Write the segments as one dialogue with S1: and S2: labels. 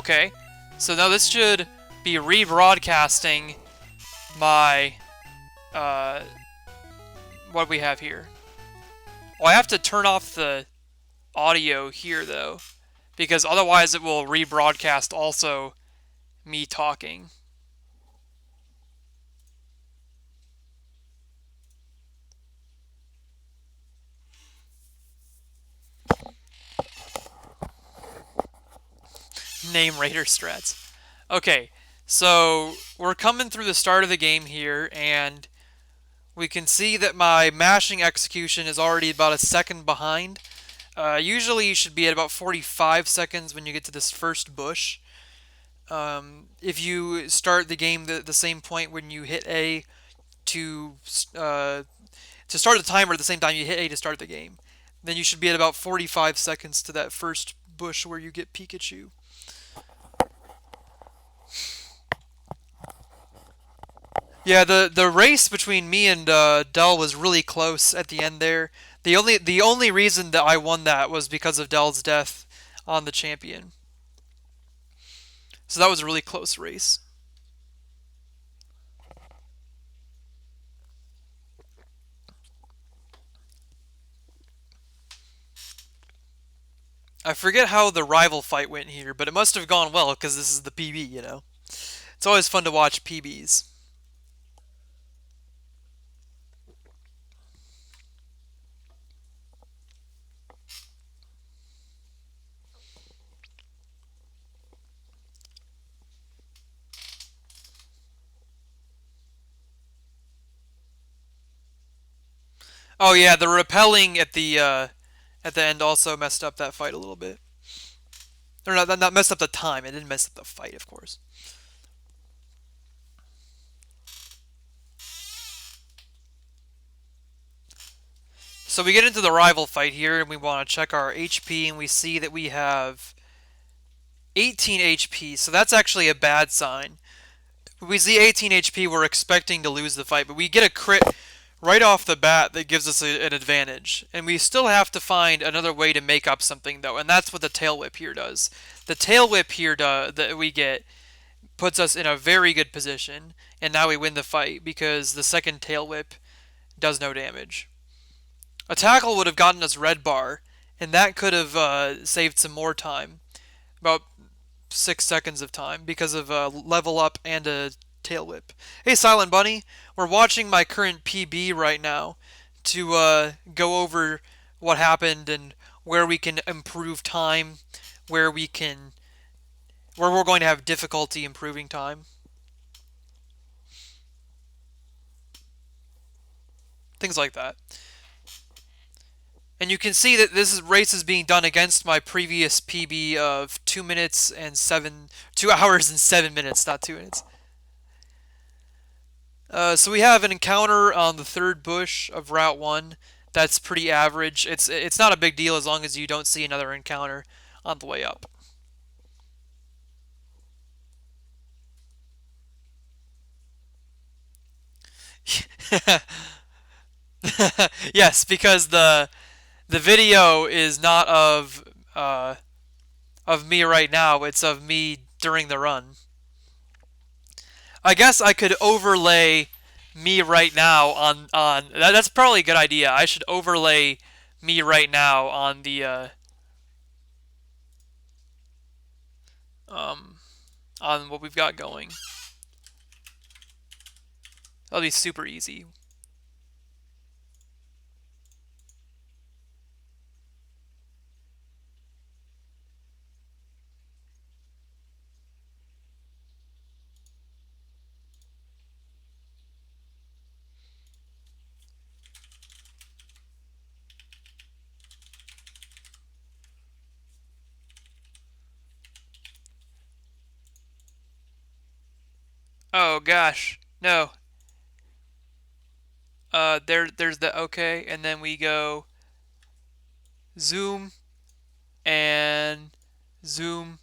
S1: Okay. So now this should be rebroadcasting my, what we have here. Well, I have to turn off the audio here, though, because otherwise it will rebroadcast also me talking. Name Raider strats. Okay, so we're coming through the start of the game here, and we can see that my mashing execution is already about a second behind. Usually you should be at about 45 seconds when you get to this first bush. If you start the game the same point when you hit A to start the timer at the same time you hit A to start the game, then you should be at about 45 seconds to that first bush where you get Pikachu. Yeah, the race between me and Dell was really close at the end there. The only reason that I won that was because of Dell's death on the champion. So that was a really close race. I forget how the rival fight went here, but it must have gone well because this is the PB, you know. It's always fun to watch PBs. Oh yeah, the repelling at the end also messed up that fight a little bit. Or not messed up the time. It didn't mess up the fight, of course. So we get into the rival fight here, and we want to check our HP, and we see that we have 18 HP. So that's actually a bad sign. When we see 18 HP, we're expecting to lose the fight, but we get a crit right off the bat that gives us an advantage. And we still have to find another way to make up something, though, and that's what the tail whip here does. The tail whip here that we get puts us in a very good position, and now we win the fight because the second tail whip does no damage. A tackle would have gotten us red bar, and that could have saved some more time, about 6 seconds of time, because of a level up and a tail whip. Hey, Silent Bunny, we're watching my current PB right now to go over what happened and where we can improve time, where we're going to have difficulty improving time. Things like that. And you can see that this race is being done against my previous PB of 2 hours and 7 minutes, not 2 minutes. So we have an encounter on the third bush of Route 1. That's pretty average. It's not a big deal as long as you don't see another encounter on the way up. Yes, because the video is not of me right now. It's of me during the run. I guess I could overlay me right now on that's probably a good idea. I should overlay me right now um on what we've got going. That'll be super easy. Oh gosh, no. There's the okay, and then we go zoom and zoom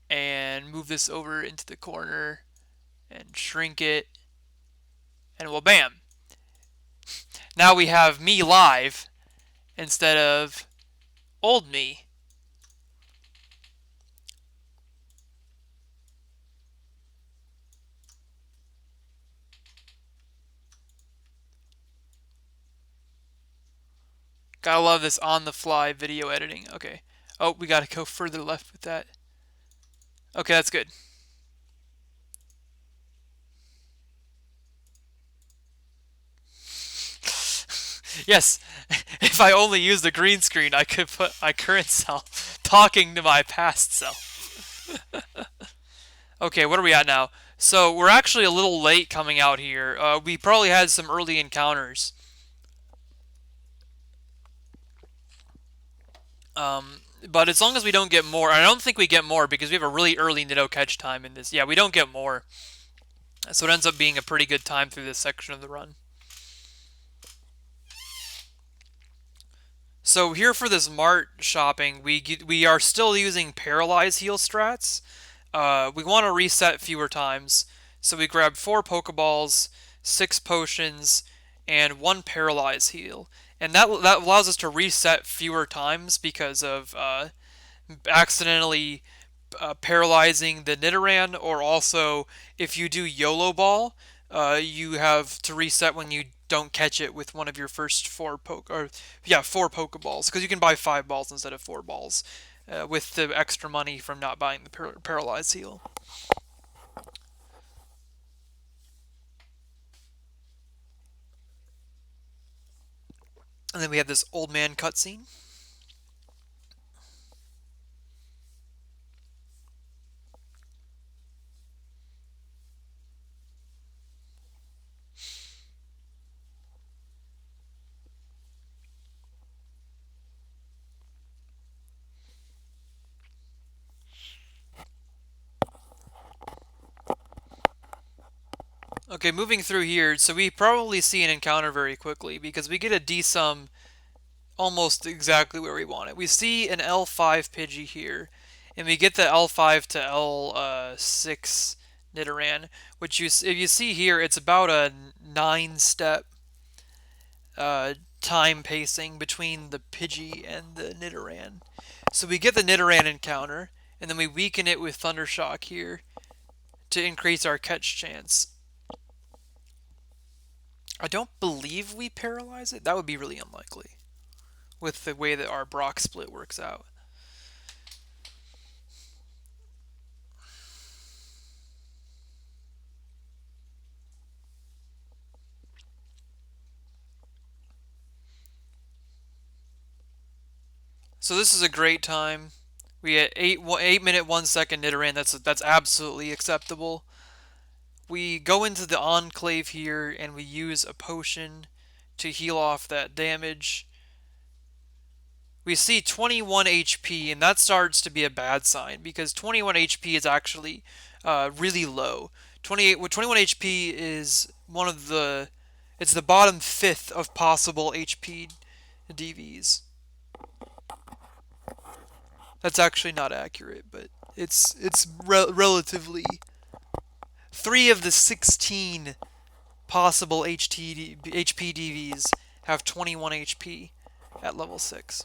S1: and move this over into the corner and shrink it, and well, bam. Now we have me live instead of old me. Gotta love this on-the-fly video editing. Okay. Oh, we gotta go further left with that. Okay, that's good. Yes, if I only used the green screen, I could put my current self talking to my past self. Okay, what are we at now? So we're actually a little late coming out here. We probably had some early encounters. But as long as we don't get more, I don't think we get more because we have a really early Niddo catch time in this. Yeah, we don't get more. So it ends up being a pretty good time through this section of the run. So here for this Mart shopping, we are still using Paralyze heal strats. We want to reset fewer times, so we grab 4 Pokeballs, 6 potions, and 1 Paralyze heal. And that allows us to reset fewer times because of accidentally paralyzing the Nidoran, or also if you do YOLO Ball, you have to reset when you don't catch it with one of your first 4 Pokeballs, because you can buy 5 balls instead of 4 balls with the extra money from not buying the Paralyze heal. And then we have this old man cutscene. Okay, moving through here, so we probably see an encounter very quickly because we get a D-sum almost exactly where we want it. We see an L5 Pidgey here, and we get the L5 to L6 Nidoran, which if you see here, it's about a 9-step time pacing between the Pidgey and the Nidoran. So we get the Nidoran encounter, and then we weaken it with Thundershock here to increase our catch chance. I don't believe we paralyze it. That would be really unlikely with the way that our Brock split works out. So this is a great time. We get 8 minute 1 second Nidoran. That's absolutely acceptable. We go into the Enclave here and we use a potion to heal off that damage. We see 21 HP, and that starts to be a bad sign because 21 HP is actually really low. 21 HP is it's the bottom fifth of possible HP DVs. That's actually not accurate, but it's relatively 3 of the 16 possible HP DVs have 21 HP at level 6.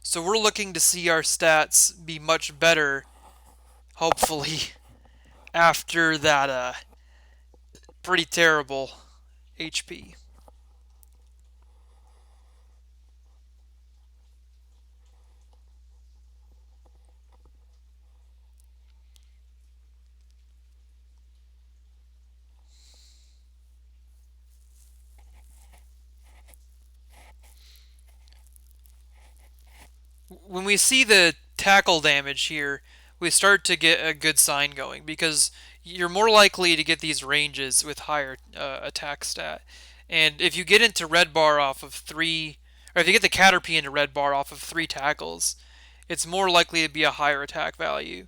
S1: So we're looking to see our stats be much better, hopefully, after that pretty terrible HP. When we see the tackle damage here, we start to get a good sign going because you're more likely to get these ranges with higher attack stat. And if you get into red bar off of 3, or if you get the Caterpie into red bar off of 3 tackles, it's more likely to be a higher attack value.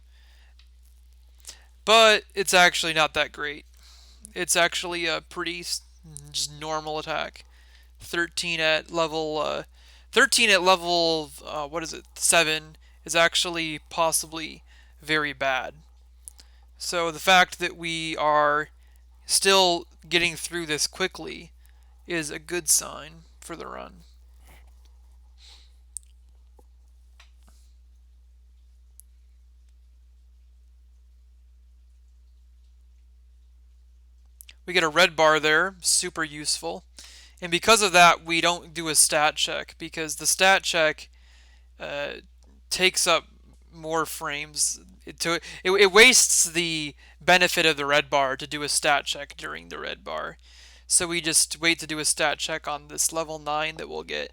S1: But it's actually not that great. It's actually a pretty just normal attack. 13 at level 13 at level what is it, 7 is actually possibly very bad. So the fact that we are still getting through this quickly is a good sign for the run. We get a red bar there, super useful. And because of that, we don't do a stat check because the stat check uh, takes up more frames. It wastes the benefit of the red bar to do a stat check during the red bar. So we just wait to do a stat check on this level 9 that we'll get.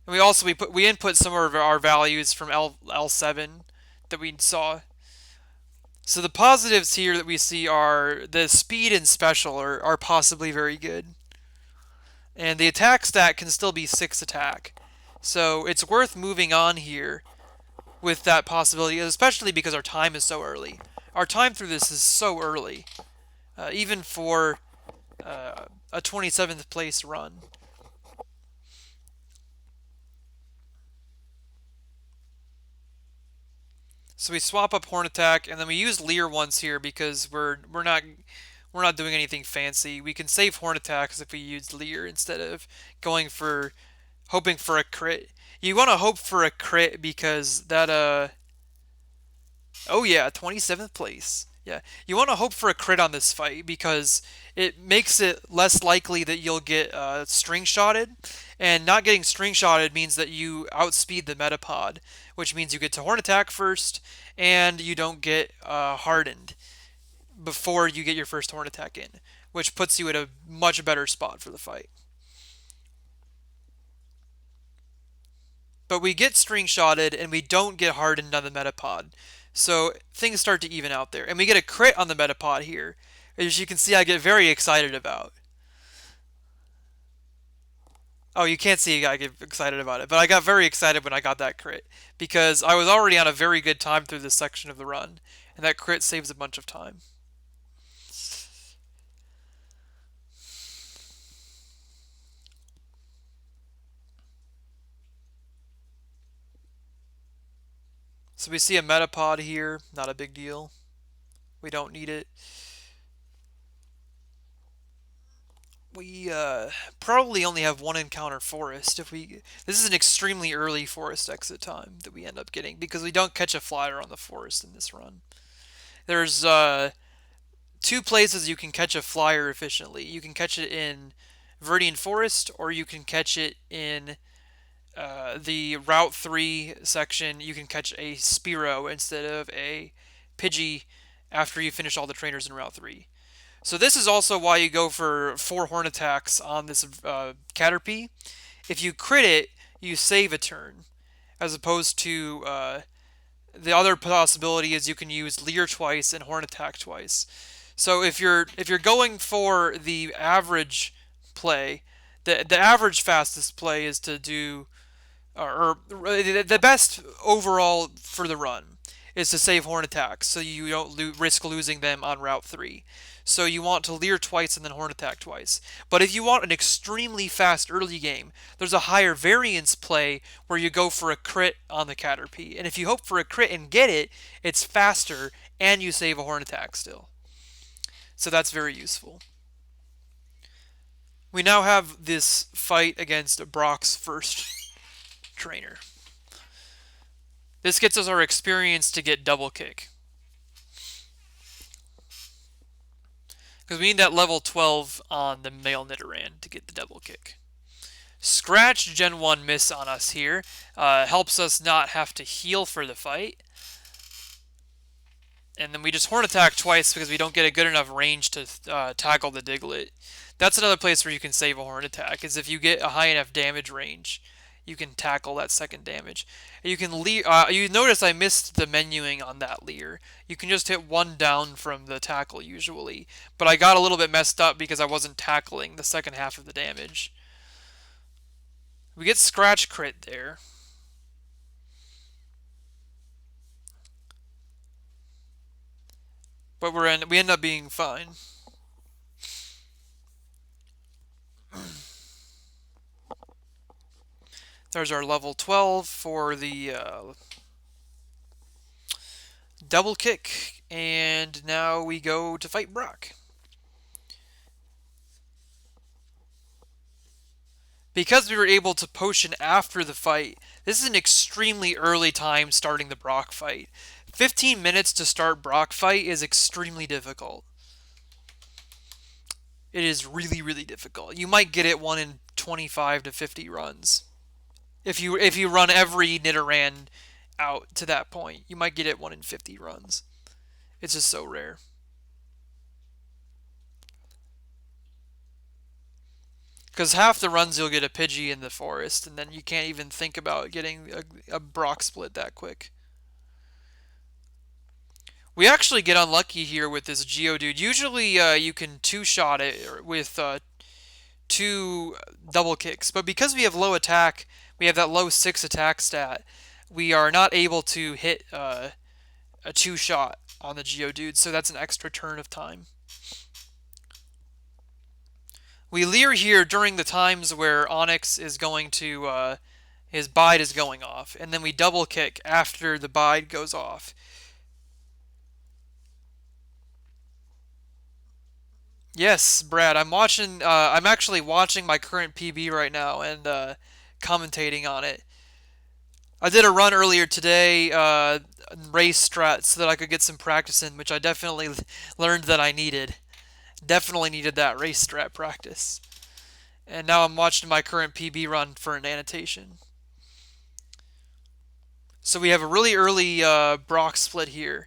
S1: And we input some of our values from L7 that we saw. So the positives here that we see are the speed and special are possibly very good. And the attack stat can still be 6 attack. So it's worth moving on here with that possibility, especially because our time is so early. Our time through this is so early, even for a 27th place run. So we swap up Horn Attack, and then we use Leer once here because we're not doing anything fancy. We can save Horn Attacks if we use Leer instead of going for hoping for a crit. You want to hope for a crit because that oh yeah, 27th place. Yeah, you want to hope for a crit on this fight because it makes it less likely that you'll get string shotted, and not getting string shotted means that you outspeed the Metapod, which means you get to Horn Attack first, and you don't get hardened before you get your first Horn Attack in, which puts you at a much better spot for the fight. But we get string shotted and we don't get hardened on the Metapod. So things start to even out there. And we get a crit on the Metapod here, as you can see I get very excited about. Oh, you can't see I get excited about it, but I got very excited when I got that crit, because I was already on a very good time through this section of the run, and that crit saves a bunch of time. So we see a Metapod here, not a big deal. We don't need it. We probably only have one encounter forest. This is an extremely early forest exit time that we end up getting because we don't catch a flyer on the forest in this run. There's two places you can catch a flyer efficiently. You can catch it in Viridian Forest, or you can catch it in the Route 3 section. You can catch a Spearow instead of a Pidgey after you finish all the trainers in Route 3. So this is also why you go for 4 Horn Attacks on this Caterpie. If you crit it, you save a turn, as opposed to the other possibility is you can use Leer twice and Horn Attack twice. So if you're going for the average play, the average fastest play is to do, or the best overall for the run is to save Horn Attacks, so you don't risk losing them on Route 3. So you want to Leer twice and then Horn Attack twice. But if you want an extremely fast early game, there's a higher variance play where you go for a crit on the Caterpie. And if you hope for a crit and get it, it's faster and you save a Horn Attack still. So that's very useful. We now have this fight against Brock's first trainer. This gets us our experience to get Double Kick. Because we need that level 12 on the male Nidoran to get the Double Kick. Scratch Gen 1 miss on us here. Helps us not have to heal for the fight. And then we just Horn Attack twice because we don't get a good enough range to tackle the Diglett. That's another place where you can save a Horn Attack, is if you get a high enough damage range, you can tackle that second damage. You can you notice I missed the menuing on that Leer. You can just hit one down from the tackle usually, but I got a little bit messed up because I wasn't tackling the second half of the damage. We get Scratch Crit there. But we end up being fine. There's our level 12 for the Double Kick, and now we go to fight Brock. Because we were able to potion after the fight, this is an extremely early time starting the Brock fight. 15 minutes to start Brock fight is extremely difficult. It is really, really difficult. You might get it 1 in 25 to 50 runs. If you run every Nidoran out to that point, you might get it 1 in 50 runs. It's just so rare. Because half the runs you'll get a Pidgey in the forest, and then you can't even think about getting a Brock split that quick. We actually get unlucky here with this Geodude. Usually you can two-shot it with two double kicks, but because we have low attack, we have that low 6 attack stat, we are not able to hit a two-shot on the Geodude, so that's an extra turn of time. We leer here during the times where Onix is going to, his bide is going off, and then we double kick after the bide goes off. Yes, Brad, I'm actually watching my current PB right now and commentating on it. I did a run earlier today, race strat, so that I could get some practice in, which I definitely learned that I needed. Definitely needed that race strat practice. And now I'm watching my current PB run for an annotation. So we have a really early Brock split here.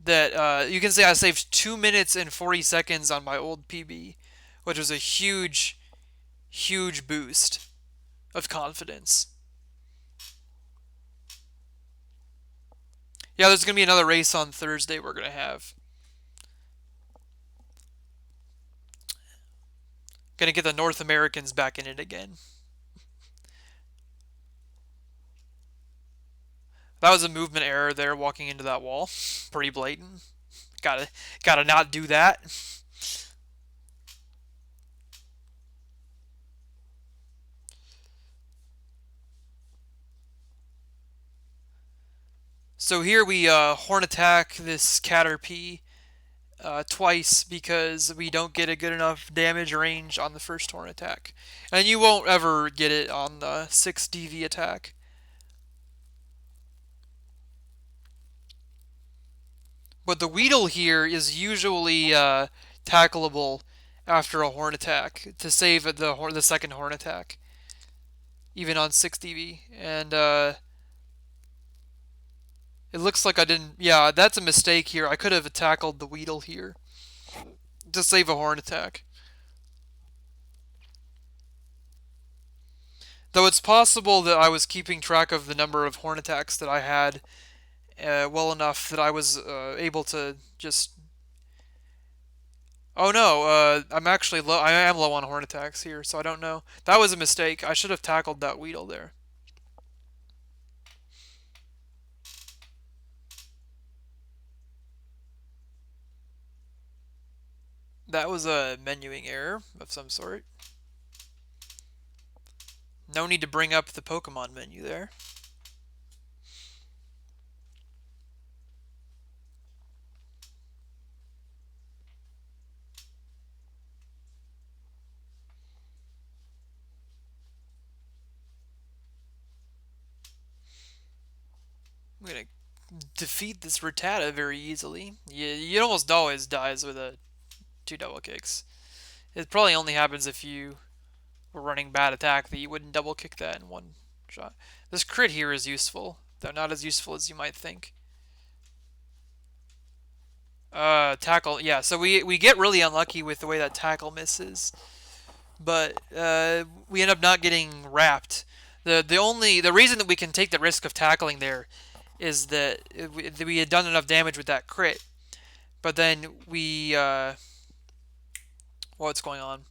S1: That you can say I saved 2 minutes and 40 seconds on my old PB, which was a huge, huge boost of confidence. Yeah, there's going to be another race on Thursday we're going to have. Going to get the North Americans back in it again. That was a movement error there, walking into that wall. Pretty blatant. Gotta not do that. So here we horn attack this Caterpie twice because we don't get a good enough damage range on the first horn attack. And you won't ever get it on the 6 DV attack. But the Weedle here is usually tackleable after a horn attack to save the second horn attack, even on 6 DV. And it looks like I didn't. Yeah, that's a mistake here. I could have tackled the Weedle here to save a horn attack. Though it's possible that I was keeping track of the number of horn attacks that I had well enough that I was able to just. Oh no, I'm actually low. I am low on horn attacks here, so I don't know. That was a mistake. I should have tackled that Weedle there. That was a menuing error of some sort. No need to bring up the Pokemon menu there. I'm gonna defeat this Rattata very easily. It almost always dies with a 2 double kicks. It probably only happens if you were running bad attack that you wouldn't double kick that in one shot. This crit here is useful, though not as useful as you might think. Tackle, yeah. So we get really unlucky with the way that tackle misses, but we end up not getting wrapped. The reason that we can take the risk of tackling there is that we had done enough damage with that crit, but then what's going on?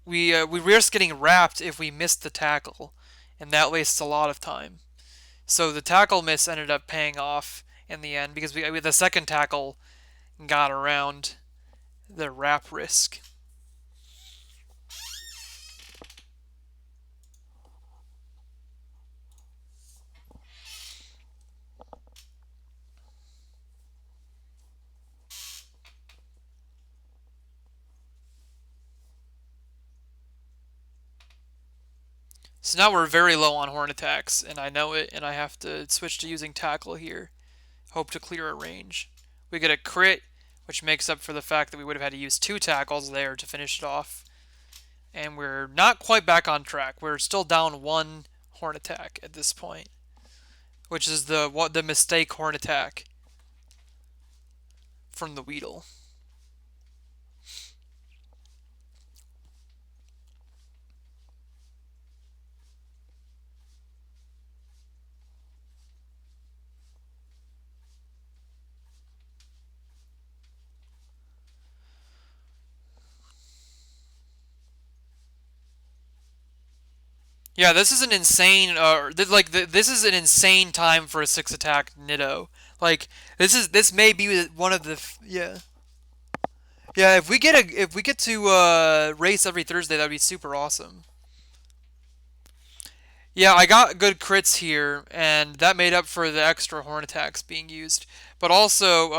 S1: We risk getting wrapped if we miss the tackle, and that wastes a lot of time. So the tackle miss ended up paying off in the end because we the second tackle got around the wrap risk. So now we're very low on horn attacks, and I know it, and I have to switch to using tackle here. Hope to clear a range. We get a crit which makes up for the fact that we would have had to use 2 tackles there to finish it off. And we're not quite back on track. We're still down 1 horn attack at this point, which is the mistake horn attack from the Weedle. Yeah, this is an insane. This is an insane time for a 6 attack Nidо. Like this may be one of the yeah. Yeah, if we get to race every Thursday, that'd be super awesome. Yeah, I got good crits here, and that made up for the extra horn attacks being used. But also,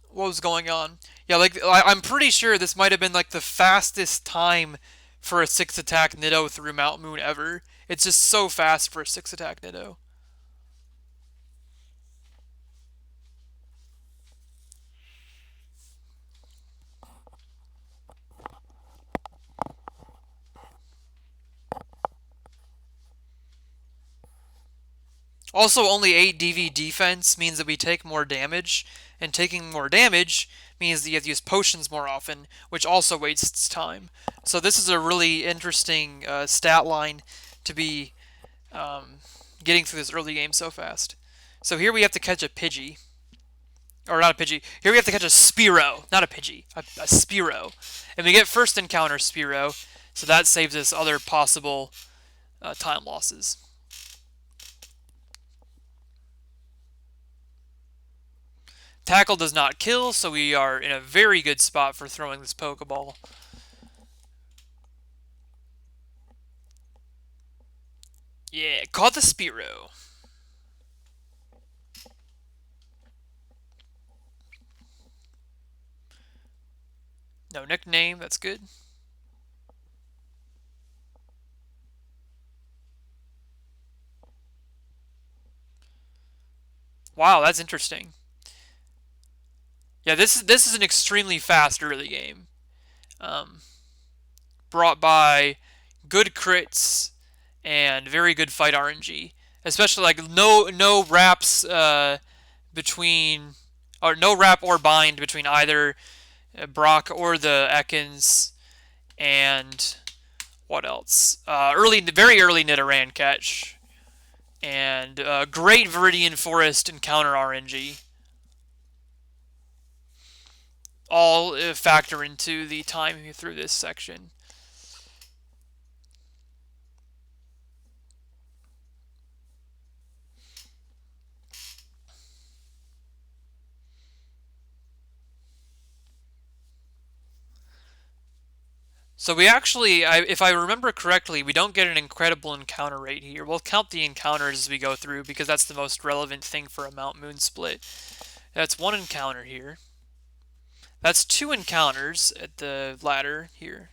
S1: what was going on? Yeah, I'm pretty sure this might have been like the fastest time for a 6 attack Niddo through Mount Moon ever. It's just so fast for a 6 attack Niddo. Also, only 8 DV defense means that we take more damage, and taking more damage means that you have to use potions more often, which also wastes time. So this is a really interesting stat line to be getting through this early game so fast. So here we have to catch a Pidgey. Or not a Pidgey. Here we have to catch a Spearow. Not a Pidgey. A Spearow. And we get first encounter Spearow, so that saves us other possible time losses. Tackle does not kill, so we are in a very good spot for throwing this Pokeball. Yeah, caught the Spearow. No nickname, that's good. Wow, that's interesting. Yeah, this is an extremely fast early game. Brought by good crits and very good fight RNG. Especially like no wraps between or no wrap or bind between either Brock or the Ekans, and what else? Very early Nidoran catch, and great Viridian Forest encounter RNG. All factor into the time through this section. So we actually, if I remember correctly, we don't get an incredible encounter rate here. We'll count the encounters as we go through because that's the most relevant thing for a Mount Moon split. That's 1 encounter here. That's 2 encounters at the ladder here.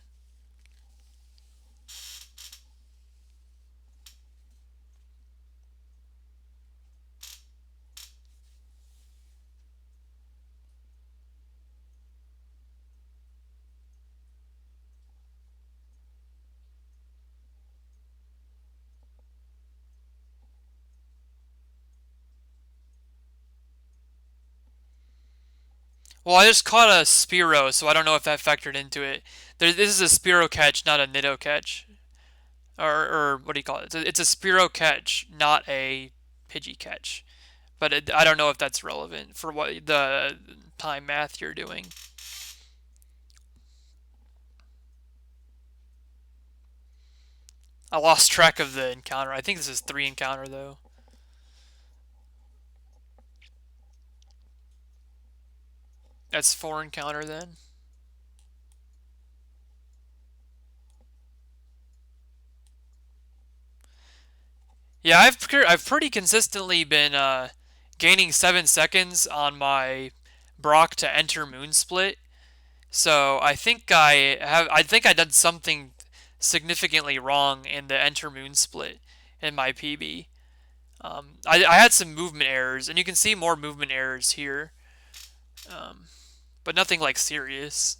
S1: Well, I just caught a Spearow, so I don't know if that factored into it. This is a Spearow catch, not a Nido catch. Or what do you call it? It's a Spearow catch, not a Pidgey catch. But I don't know if that's relevant for what the time math you're doing. I lost track of the encounter. I think this is 3 encounter, though. That's 4 encounter, then. Yeah, I've pretty consistently been gaining 7 seconds on my Brock to enter Moon Split. So I think I did something significantly wrong in the enter Moon Split in my PB. I had some movement errors, and you can see more movement errors here. but nothing like serious.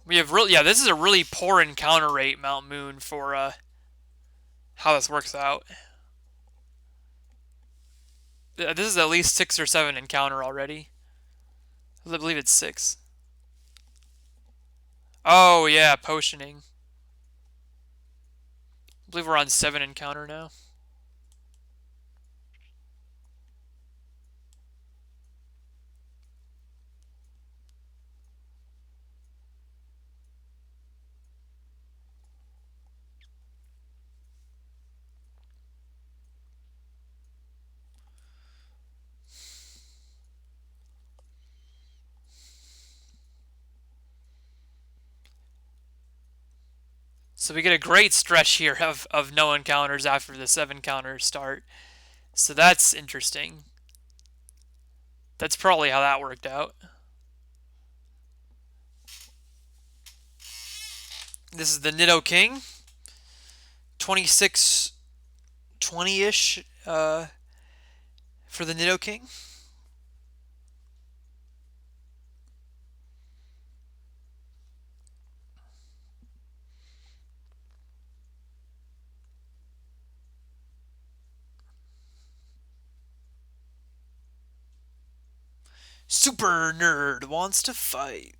S1: We have really, yeah, this is a really poor encounter rate, Mount Moon, for how this works out. This is at least 6 or 7 encounter already. I believe it's 6. Oh yeah, potioning. I believe we're on 7 encounter now. So we get a great stretch here of no encounters after the 7 encounters start. So that's interesting. That's probably how that worked out. This is the Nidoking. 26 20-ish for the Nidoking. Super Nerd wants to fight.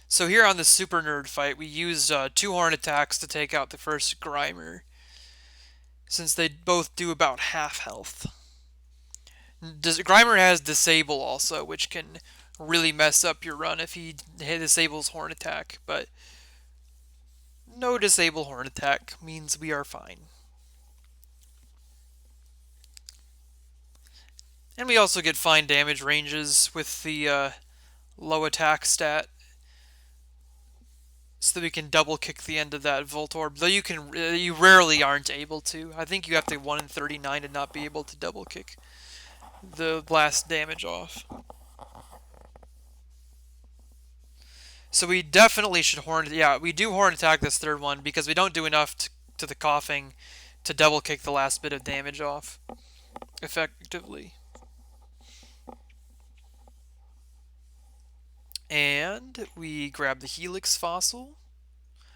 S1: So here on the Super Nerd fight, we used 2 horn attacks to take out the first Grimer, since they both do about half health. Grimer has Disable also, which can really mess up your run if he disables Horn Attack, but no Disable Horn Attack means we are fine. And we also get fine damage ranges with the low attack stat, so that we can double kick the end of that Voltorb. Though you rarely aren't able to. I think you have to 1 in 39 to not be able to double kick the blast damage off. So we definitely should we do horn attack this third one because we don't do enough to the Koffing to double kick the last bit of damage off effectively. And we grab the Helix fossil.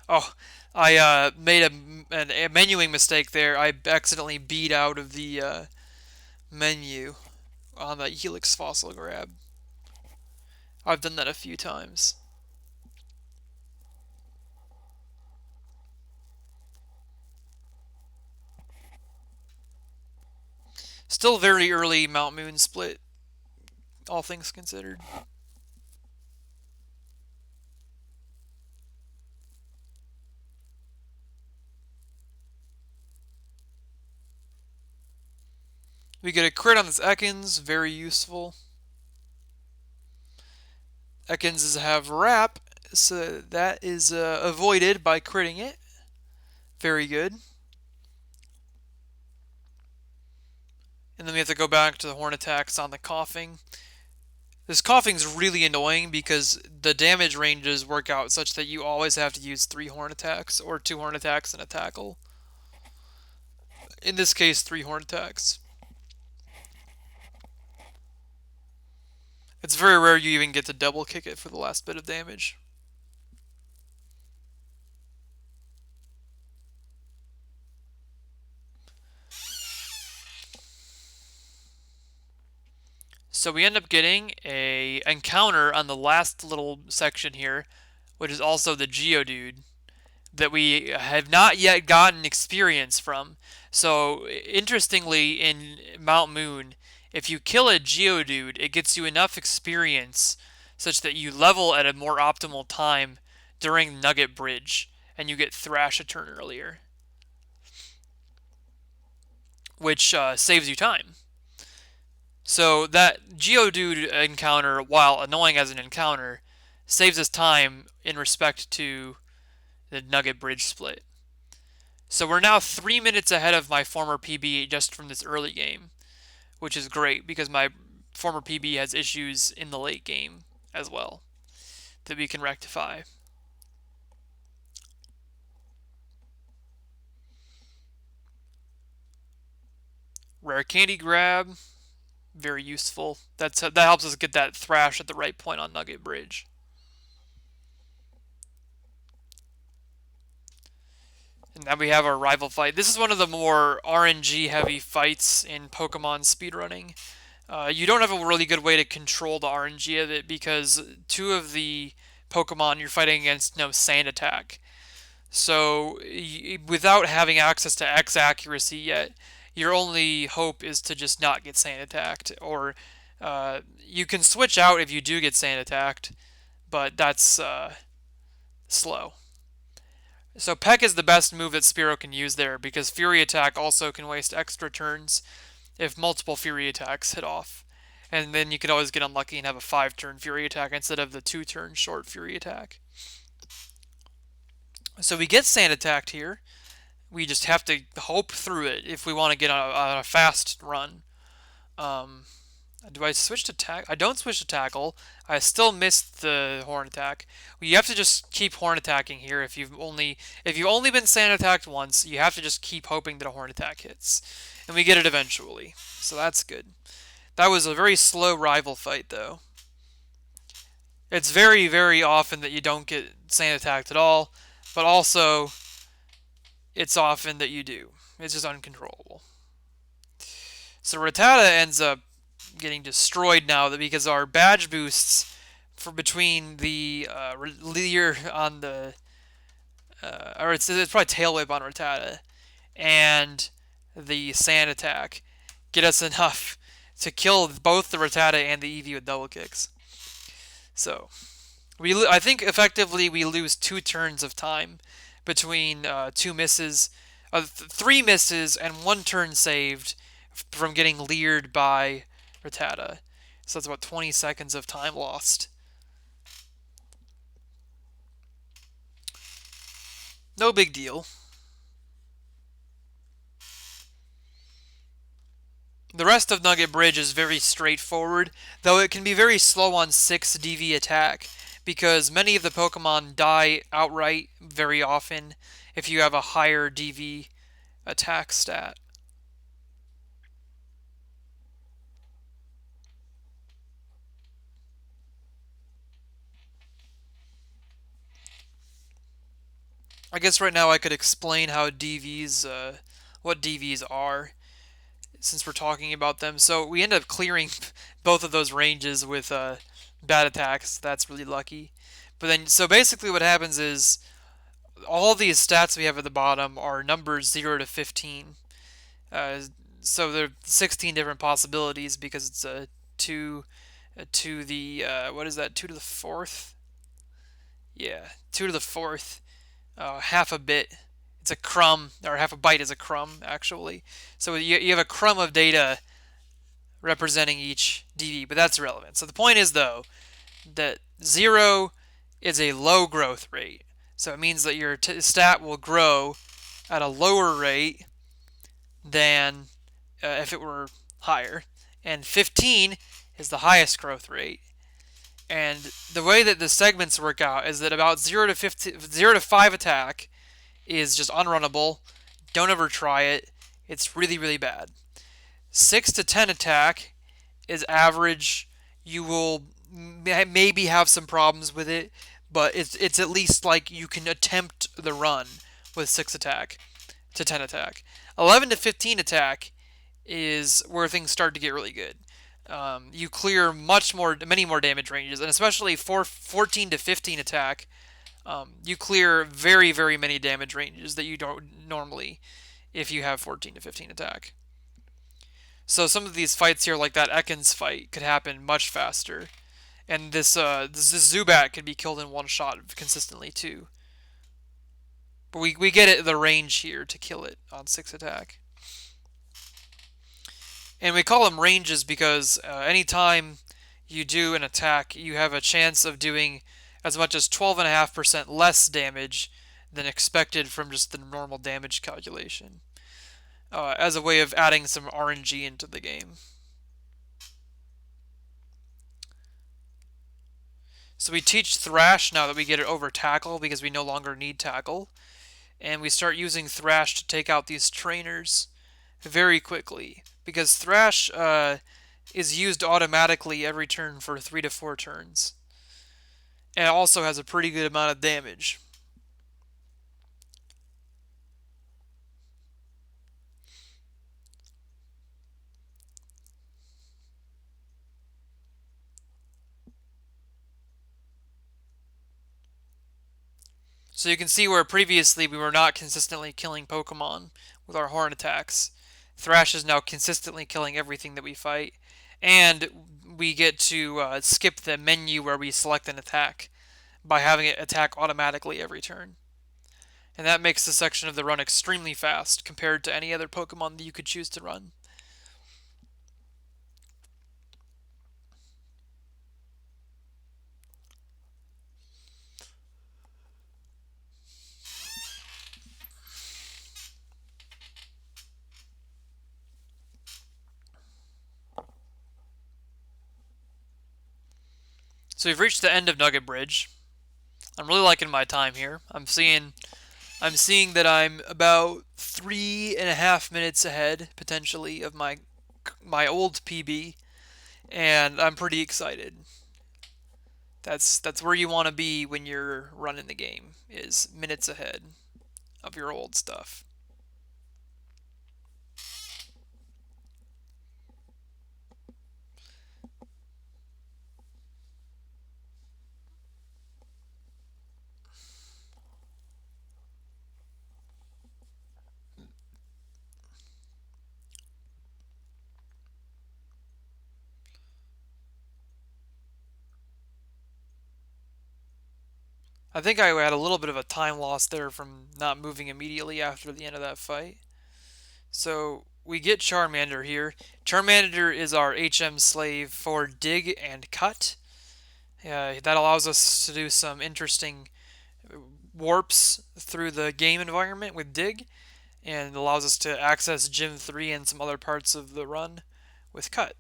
S1: Oh, I made a menuing mistake there. I accidentally beat out of the menu on the Helix fossil grab. I've done that a few times. Still very early Mount Moon split, all things considered. We get a crit on this Ekans, very useful. Ekans have Wrap, so that is avoided by critting it. Very good. And then we have to go back to the horn attacks on the Koffing. This Koffing's really annoying because the damage ranges work out such that you always have to use 3 horn attacks or 2 horn attacks and a tackle. In this case, 3 horn attacks. It's very rare you even get to double kick it for the last bit of damage. So we end up getting a encounter on the last little section here, which is also the Geodude that we have not yet gotten experience from. So interestingly, in Mount Moon, if you kill a Geodude, it gets you enough experience such that you level at a more optimal time during Nugget Bridge, and you get Thrash a turn earlier, which saves you time. So that Geodude encounter, while annoying as an encounter, saves us time in respect to the Nugget Bridge split. So we're now 3 minutes ahead of my former PB just from this early game, which is great because my former PB has issues in the late game as well that we can rectify. Rare Candy Grab, very useful. That helps us get that Thrash at the right point on Nugget Bridge. And then we have our rival fight. This is one of the more RNG heavy fights in Pokemon speedrunning. You don't have a really good way to control the RNG of it because two of the Pokemon you're fighting against know Sand Attack. So without having access to X accuracy yet, your only hope is to just not get Sand Attacked. Or you can switch out if you do get Sand Attacked, but that's slow. So Peck is the best move that Spearow can use there because Fury Attack also can waste extra turns if multiple Fury Attacks hit off. And then you could always get unlucky and have a 5-turn Fury Attack instead of the 2-turn short Fury Attack. So we get Sand Attacked here. We just have to hope through it if we want to get on a fast run. Do I switch to tackle? I don't switch to tackle. I still missed the horn attack. You have to just keep horn attacking here. If you've only been sand attacked once, you have to just keep hoping that a horn attack hits, and we get it eventually. So that's good. That was a very slow rival fight, though. It's very, very often that you don't get sand attacked at all, but also it's often that you do. It's just uncontrollable. So Rattata ends up getting destroyed now because our badge boosts for between the Leer on the or it's probably Tail Whip on Rattata and the Sand Attack get us enough to kill both the Rattata and the Eevee with double kicks. So I think effectively we lose 2 turns of time between 2 misses, 3 misses and 1 turn saved from getting leered by Rattata. So that's about 20 seconds of time lost. No big deal. The rest of Nugget Bridge is very straightforward, though it can be very slow on 6 DV attack, because many of the Pokemon die outright very often if you have a higher DV attack stat. I guess right now I could explain how DVs, what DVs are, since we're talking about them. So we end up clearing both of those ranges with bad attacks. That's really lucky. But then, so basically what happens is all these stats we have at the bottom are numbers 0 to 15. So there are 16 different possibilities because it's a 2 to the, what is that, 2 to the 4th? Yeah, 2 to the 4th. Half a bit. It's a crumb, or half a byte is a crumb, actually. So you have a crumb of data representing each DV, but that's irrelevant. So the point is, though, that 0 is a low growth rate. So it means that your stat will grow at a lower rate than if it were higher. And 15 is the highest growth rate. And the way that the segments work out is that about 0 to 5 attack is just unrunnable. Don't ever try it. It's really, really bad. 6 to 10 attack is average. You will maybe have some problems with it, but it's at least like you can attempt the run with 6 attack to 10 attack. 11 to 15 attack is where things start to get really good. You clear many more damage ranges, and especially 14 to 15 attack, you clear very, very many damage ranges that you don't normally if you have 14 to 15 attack. So some of these fights here, like that Ekans fight, could happen much faster. And this Zubat could be killed in one shot consistently too. But we get the range here to kill it on 6 attack. And we call them ranges because anytime you do an attack, you have a chance of doing as much as 12.5% less damage than expected from just the normal damage calculation, as a way of adding some RNG into the game. So we teach Thrash now that we get it over Tackle because we no longer need Tackle. And we start using Thrash to take out these trainers very quickly because Thrash is used automatically every turn for 3 to 4 turns. And it also has a pretty good amount of damage. So you can see where previously we were not consistently killing Pokemon with our horn attacks. Thrash is now consistently killing everything that we fight. And we get to skip the menu where we select an attack by having it attack automatically every turn. And that makes the section of the run extremely fast compared to any other Pokemon that you could choose to run. So we've reached the end of Nugget Bridge. I'm really liking my time here. I'm seeing that I'm about 3.5 minutes ahead potentially of my old PB, and I'm pretty excited. That's where you want to be when you're running the game, is minutes ahead of your old stuff. I think I had a little bit of a time loss there from not moving immediately after the end of that fight. So we get Charmander here. Charmander is our HM slave for dig and cut. That allows us to do some interesting warps through the game environment with dig, and allows us to access Gym 3 and some other parts of the run with cut.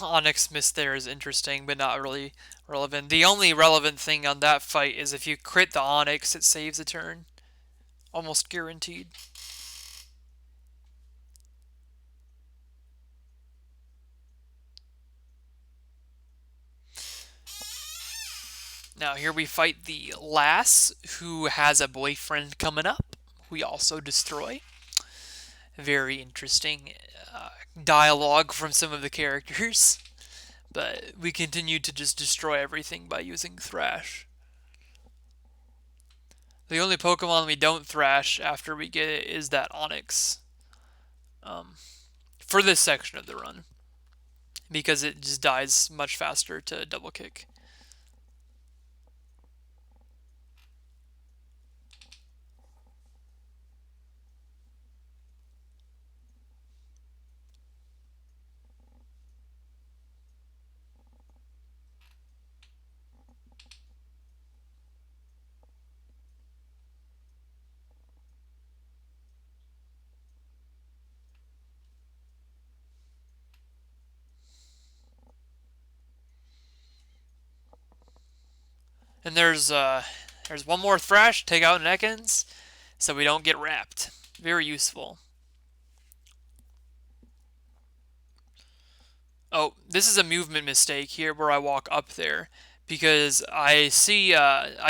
S1: Onyx Mist there is interesting, but not really relevant. The only relevant thing on that fight is if you crit the Onyx, it saves a turn. Almost guaranteed. Now here we fight the Lass, who has a boyfriend coming up. We also destroy. Very interesting dialogue from some of the characters. But we continue to just destroy everything by using Thrash. The only Pokemon we don't thrash after we get it is that Onyx. Um, for this section of the run. Because it just dies much faster to double kick. And there's one more Thrash, take out an Ekans, so we don't get wrapped. Very useful. Oh, this is a movement mistake here where I walk up there because I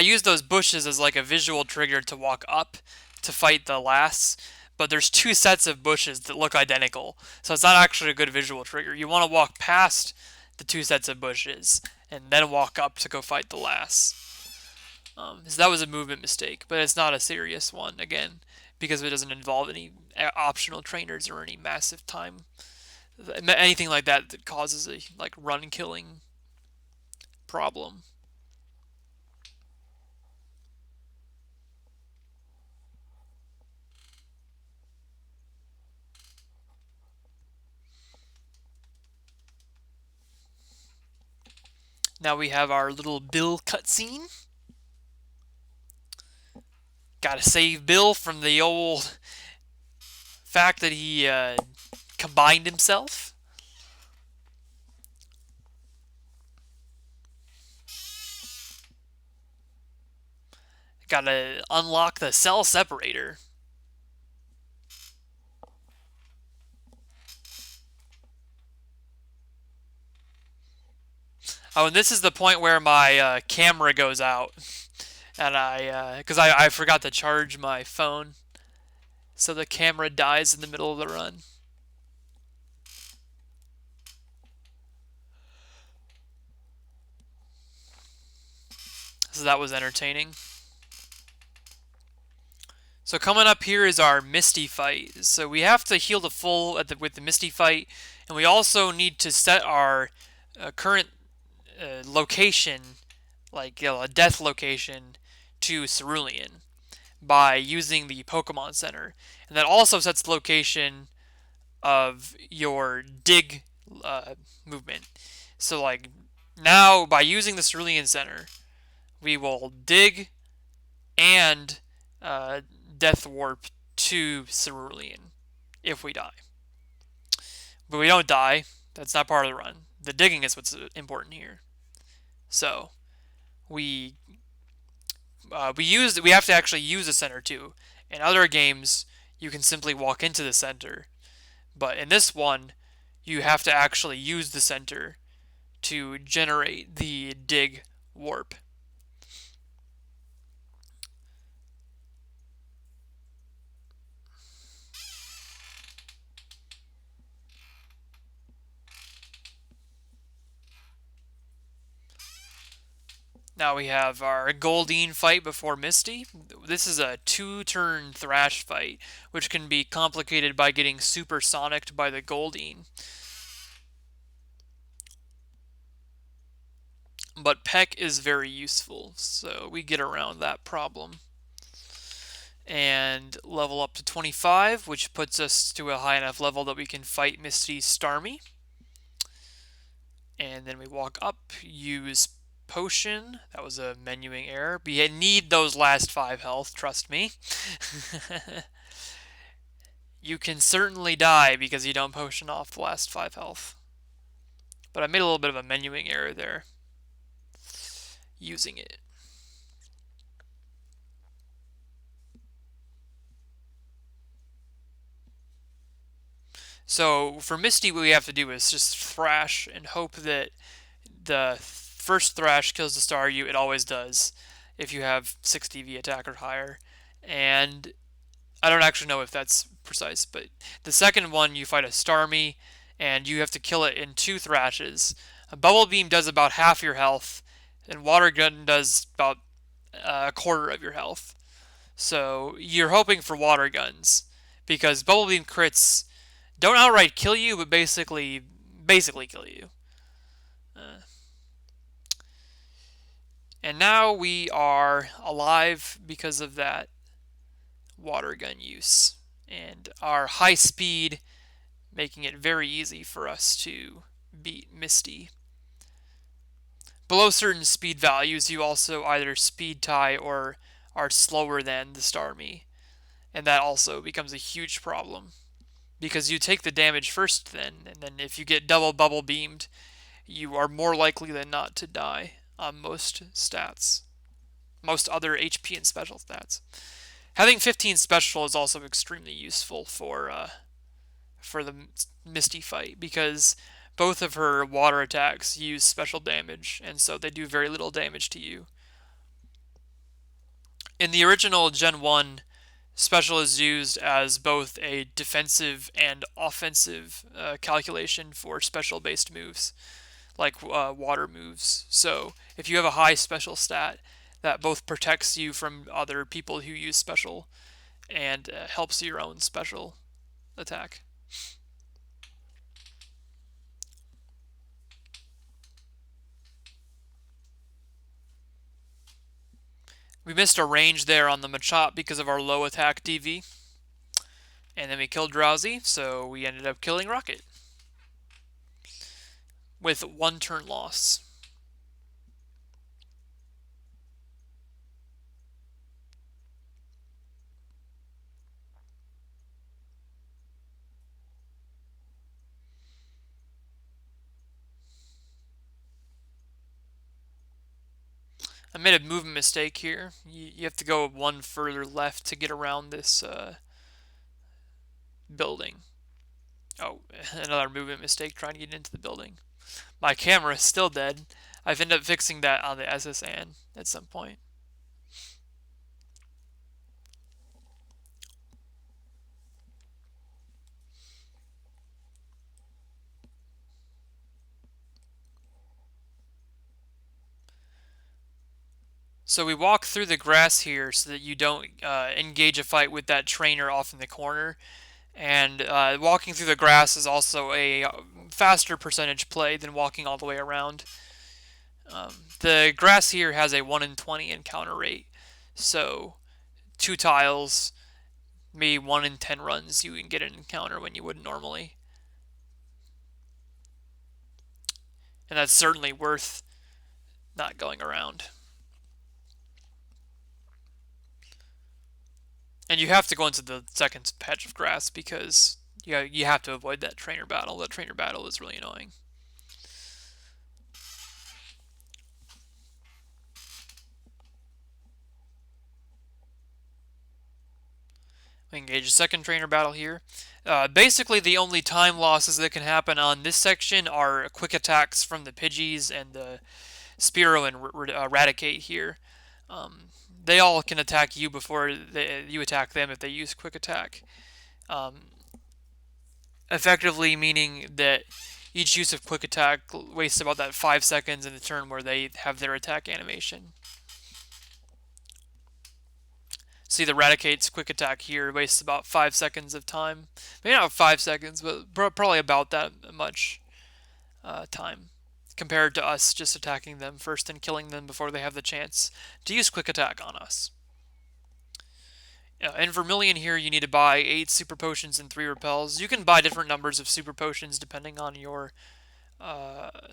S1: use those bushes as like a visual trigger to walk up to fight the Lass, but there's two sets of bushes that look identical, so it's not actually a good visual trigger. You want to walk past the two sets of bushes and then walk up to go fight the Lass. So that was a movement mistake, but it's not a serious one again because it doesn't involve any optional trainers or any massive time, anything like that that causes a like run killing problem. Now we have our little Bill cutscene. Gotta save Bill from the old fact that he combined himself. Gotta unlock the cell separator. Oh, and this is the point where my camera goes out. And because I forgot to charge my phone. So the camera dies in the middle of the run. So that was entertaining. So coming up here is our Misty fight. So we have to heal the full with the Misty fight, and we also need to set our current location, like a death location, to Cerulean by using the Pokemon Center, and that also sets the location of your dig movement. So like now by using the Cerulean Center, we will dig and uh, Death Warp to Cerulean if we die. But we don't die. That's not part of the run. The digging is what's important here. So we we have to actually use the center too. In other games, you can simply walk into the center, but in this one, you have to actually use the center to generate the dig warp. Now we have our Goldeen fight before Misty. This is a 2-turn Thrash fight, which can be complicated by getting supersonicked by the Goldeen. But Peck is very useful, so we get around that problem. And level up to 25, which puts us to a high enough level that we can fight Misty Starmie. And then we walk up, use potion. That was a menuing error. We need those last 5 health, trust me. You can certainly die because you don't potion off the last 5 health. But I made a little bit of a menuing error there using it. So for Misty, what we have to do is just thrash and hope that the first thrash kills the Staryu. It always does if you have 60V attack or higher. And I don't actually know if that's precise, but the second one you fight a Starmie and you have to kill it in 2 thrashes. A Bubble Beam does about half your health, and Water Gun does about a quarter of your health. So you're hoping for Water Guns because Bubble Beam crits don't outright kill you, but basically kill you. And now we are alive because of that water gun use and our high speed, making it very easy for us to beat Misty. Below certain speed values, you also either speed tie or are slower than the Starmie, and that also becomes a huge problem because you take the damage first then, and then if you get double bubble beamed, you are more likely than not to die on most stats, most other HP and special stats. Having 15 special is also extremely useful for the Misty fight because both of her water attacks use special damage, and so they do very little damage to you. In the original Gen 1, special is used as both a defensive and offensive calculation for special based moves, like water moves. So if you have a high special stat, that both protects you from other people who use special and helps your own special attack. We missed a range there on the Machop because of our low attack DV. And then we killed Drowsy, so we ended up killing Rocket. With 1 turn loss. I made a movement mistake here. You have to go one further left to get around this building. Oh, another movement mistake trying to get into the building. My camera is still dead. I've ended up fixing that on the SSN at some point. So we walk through the grass here so that you don't engage a fight with that trainer off in the corner. And walking through the grass is also a faster percentage play than walking all the way around. The grass here has a 1 in 20 encounter rate. So 2 tiles, maybe 1 in 10 runs you can get an encounter when you wouldn't normally. And that's certainly worth not going around. And you have to go into the second patch of grass because you have to avoid that trainer battle. That trainer battle is really annoying. We engage a second trainer battle here. Basically, the only time losses that can happen on this section are quick attacks from the Pidgeys and the Spearow and Raticate here. They all can attack you before you attack them if they use quick attack. Effectively meaning that each use of quick attack wastes about that 5 seconds in the turn where they have their attack animation. See the Raticate's quick attack here wastes about 5 seconds of time. Maybe not 5 seconds, but probably about that much time compared to us just attacking them first and killing them before they have the chance to use quick attack on us. In Vermilion here, you need to buy 8 super potions and 3 repels. You can buy different numbers of super potions depending on your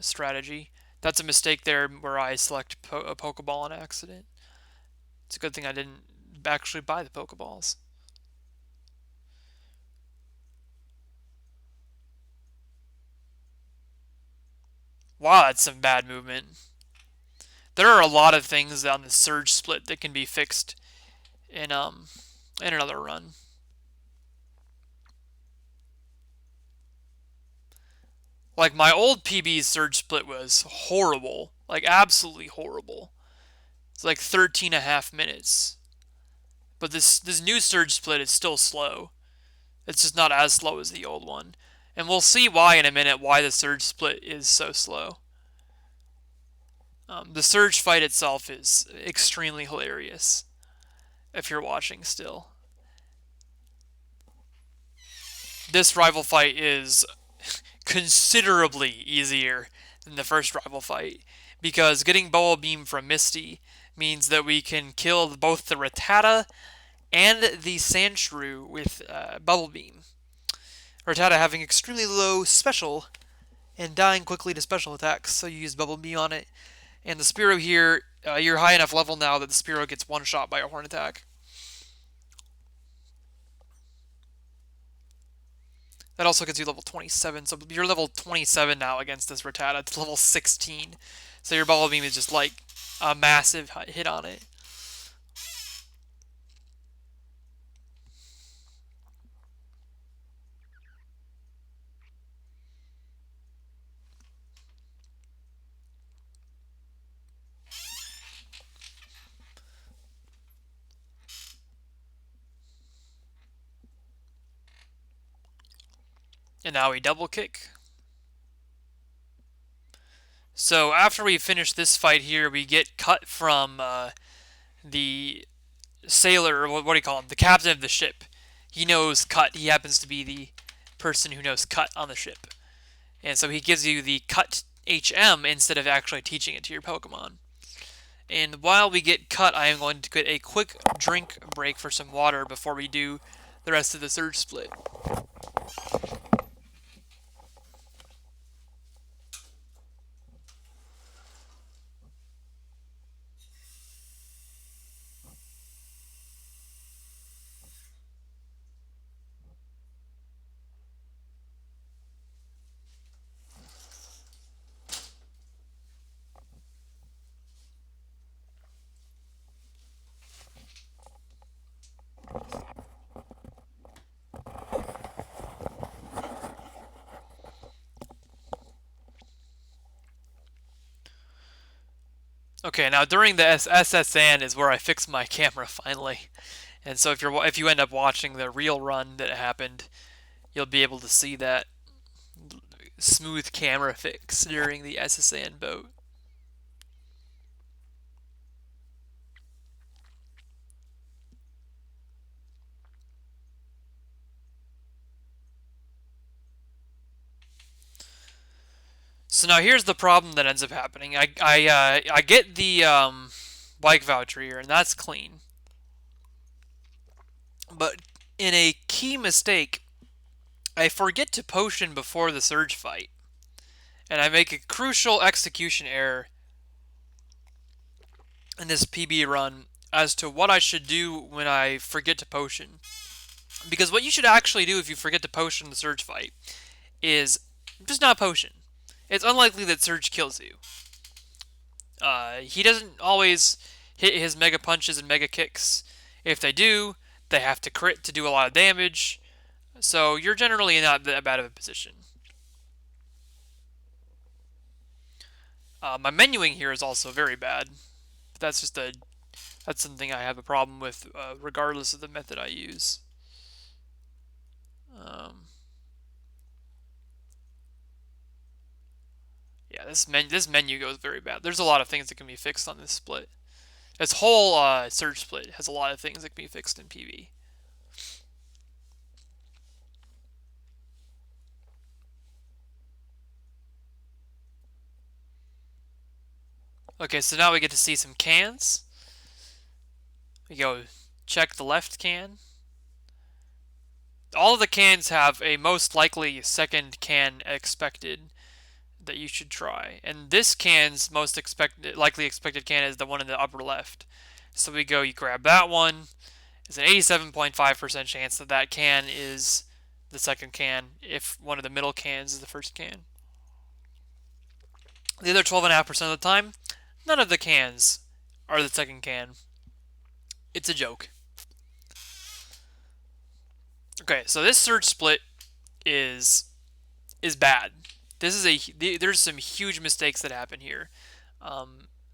S1: strategy. That's a mistake there where I select a Pokeball on accident. It's a good thing I didn't actually buy the Pokeballs. Wow, that's some bad movement. There are a lot of things on the Surge split that can be fixed in another run. Like my old PB's Surge split was horrible, like absolutely horrible. It's like 13 and a half minutes. But this new Surge split is still slow. It's just not as slow as the old one. And we'll see why in a minute why the Surge split is so slow. The Surge fight itself is extremely hilarious if you're watching still. This rival fight is considerably easier than the first rival fight because getting Bubble Beam from Misty means that we can kill both the Rattata and the Sandshrew with Bubble Beam. Rattata having extremely low special and dying quickly to special attacks, so you use Bubble Beam on it. And the Spearow here, you're high enough level now that the Spearow gets one shot by a Horn attack. That also gets you level 27, so you're level 27 now against this Rattata. It's level 16, so your Bubble Beam is just like a massive hit on it. And now we double kick. So after we finish this fight here, we get cut from the sailor, or what do you call him? The captain of the ship. He knows cut. He happens to be the person who knows cut on the ship. And so he gives you the cut HM instead of actually teaching it to your Pokemon. And while we get cut, I am going to get a quick drink break for some water before we do the rest of the Surge split. Okay, now during the SSN is where I fixed my camera finally. And so if you end up watching the real run that happened, you'll be able to see that smooth camera fix during the SSN boat. So now here's the problem that ends up happening. I get the bike voucher here, and that's clean. But in a key mistake, I forget to potion before the surge fight, and I make a crucial execution error in this PB run as to what I should do when I forget to potion. Because what you should actually do if you forget to potion the surge fight is just not potion. It's unlikely that Surge kills you. He doesn't always hit his mega punches and mega kicks. If they do, they have to crit to do a lot of damage. So you're generally not that bad of a position. My menuing here is also very bad. But that's something I have a problem with, regardless of the method I use. Um, yeah, this menu goes very bad. There's a lot of things that can be fixed on this split. This whole surge split has a lot of things that can be fixed in PV. Okay, so now we get to see some cans. We go check the left can. All of the cans have a most likely second can expected that you should try. And this can's most likely expected can is the one in the upper left. So we go, you grab that one. There's an 87.5% chance that that can is the second can if one of the middle cans is the first can. The other 12.5% of the time, none of the cans are the second can. It's a joke. Okay, so this surge split is bad. There's some huge mistakes that happen here.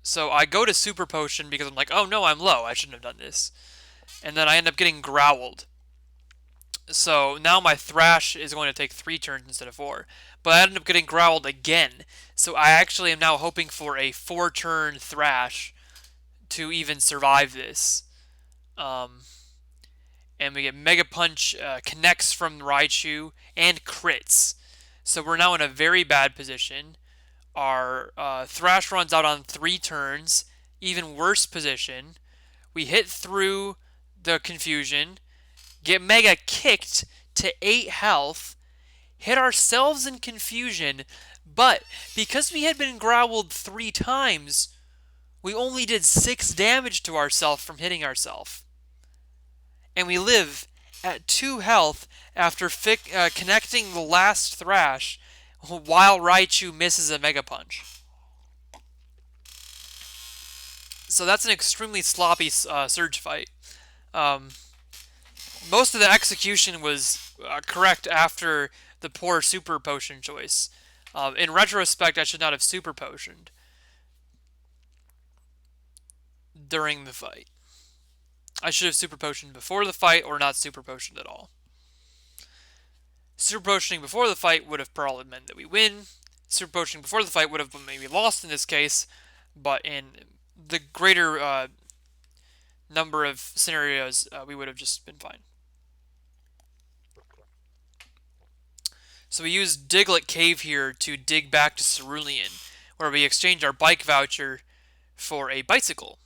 S1: So I go to super potion because I'm like, oh no, I'm low. I shouldn't have done this, and then I end up getting growled. So now my thrash is going to take 3 turns instead of 4, but I end up getting growled again. So I actually am now hoping for a 4-turn thrash to even survive this. And we get Mega Punch, connects from Raichu, and crits. So we're now in a very bad position. Our Thrash runs out on 3 turns, even worse position. We hit through the confusion, get Mega kicked to 8 health, hit ourselves in confusion, but because we had been growled 3 times, we only did 6 damage to ourselves from hitting ourselves. And we live at 2 health after connecting the last Thrash while Raichu misses a Mega Punch. So that's an extremely sloppy surge fight. Most of the execution was correct after the poor super potion choice. In retrospect, I should not have super potioned during the fight. I should have super potioned before the fight or not super potioned at all. Super potioning before the fight would have probably meant that we win. Super potioning before the fight would have maybe lost in this case, but in the greater number of scenarios, we would have just been fine. So we use Diglett Cave here to dig back to Cerulean, where we exchange our bike voucher for a bicycle.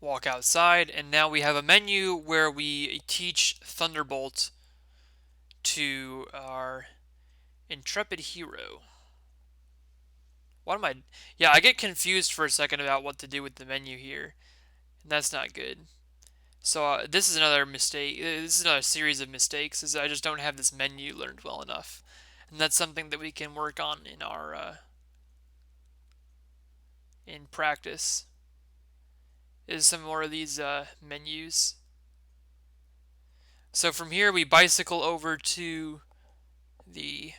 S1: Walk outside, and now we have a menu where we teach Thunderbolt to our intrepid hero. What am I... Yeah, I get confused for a second about what to do with the menu here. And that's not good. So this is another mistake. This is another series of mistakes, is I just don't have this menu learned well enough. And that's something that we can work on in our... in practice. Is some more of these menus. So from here we bicycle over to the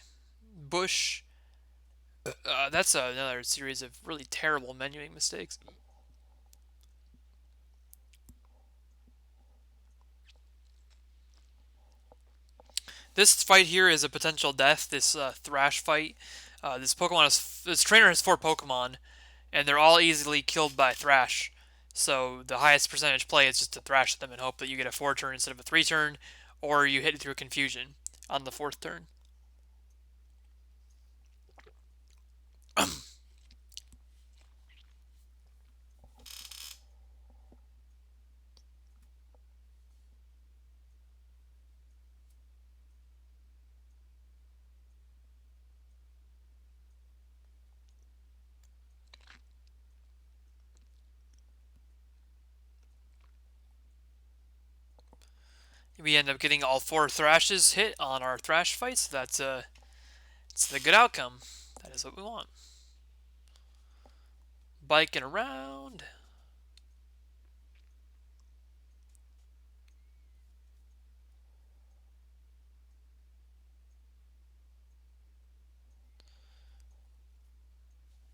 S1: bush. That's another series of really terrible menuing mistakes. This fight here is a potential death. This Thrash fight. This trainer has 4 Pokemon, and they're all easily killed by Thrash. So the highest percentage play is just to thrash them and hope that you get a 4 turn instead of a 3 turn, or you hit it through confusion on the 4th turn. We end up getting all 4 Thrashes hit on our Thrash fight, so it's a good outcome. That is what we want. Biking around.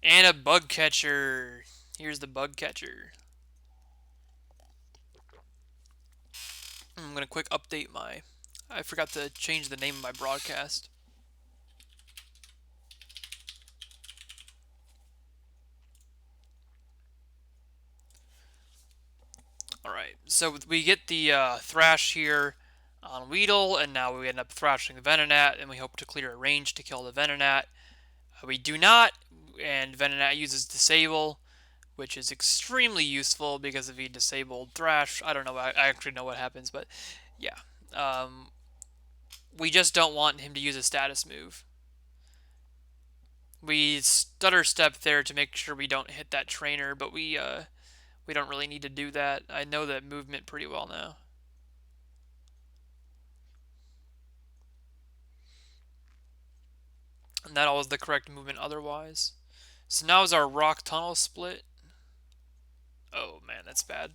S1: And a bug catcher. Here's the bug catcher. I'm gonna quick update my. I forgot to change the name of my broadcast. Alright, so we get the Thrash here on Weedle, and now we end up thrashing the Venonat, and we hope to clear a range to kill the Venonat. We do not, and Venonat uses Disable, which is extremely useful because if he disabled Thrash, I don't know, I actually know what happens, but yeah. We just don't want him to use a status move. We stutter step there to make sure we don't hit that trainer, but we don't really need to do that. I know that movement pretty well now. And that was the correct movement otherwise. So now is our rock tunnel split. Oh man, that's bad.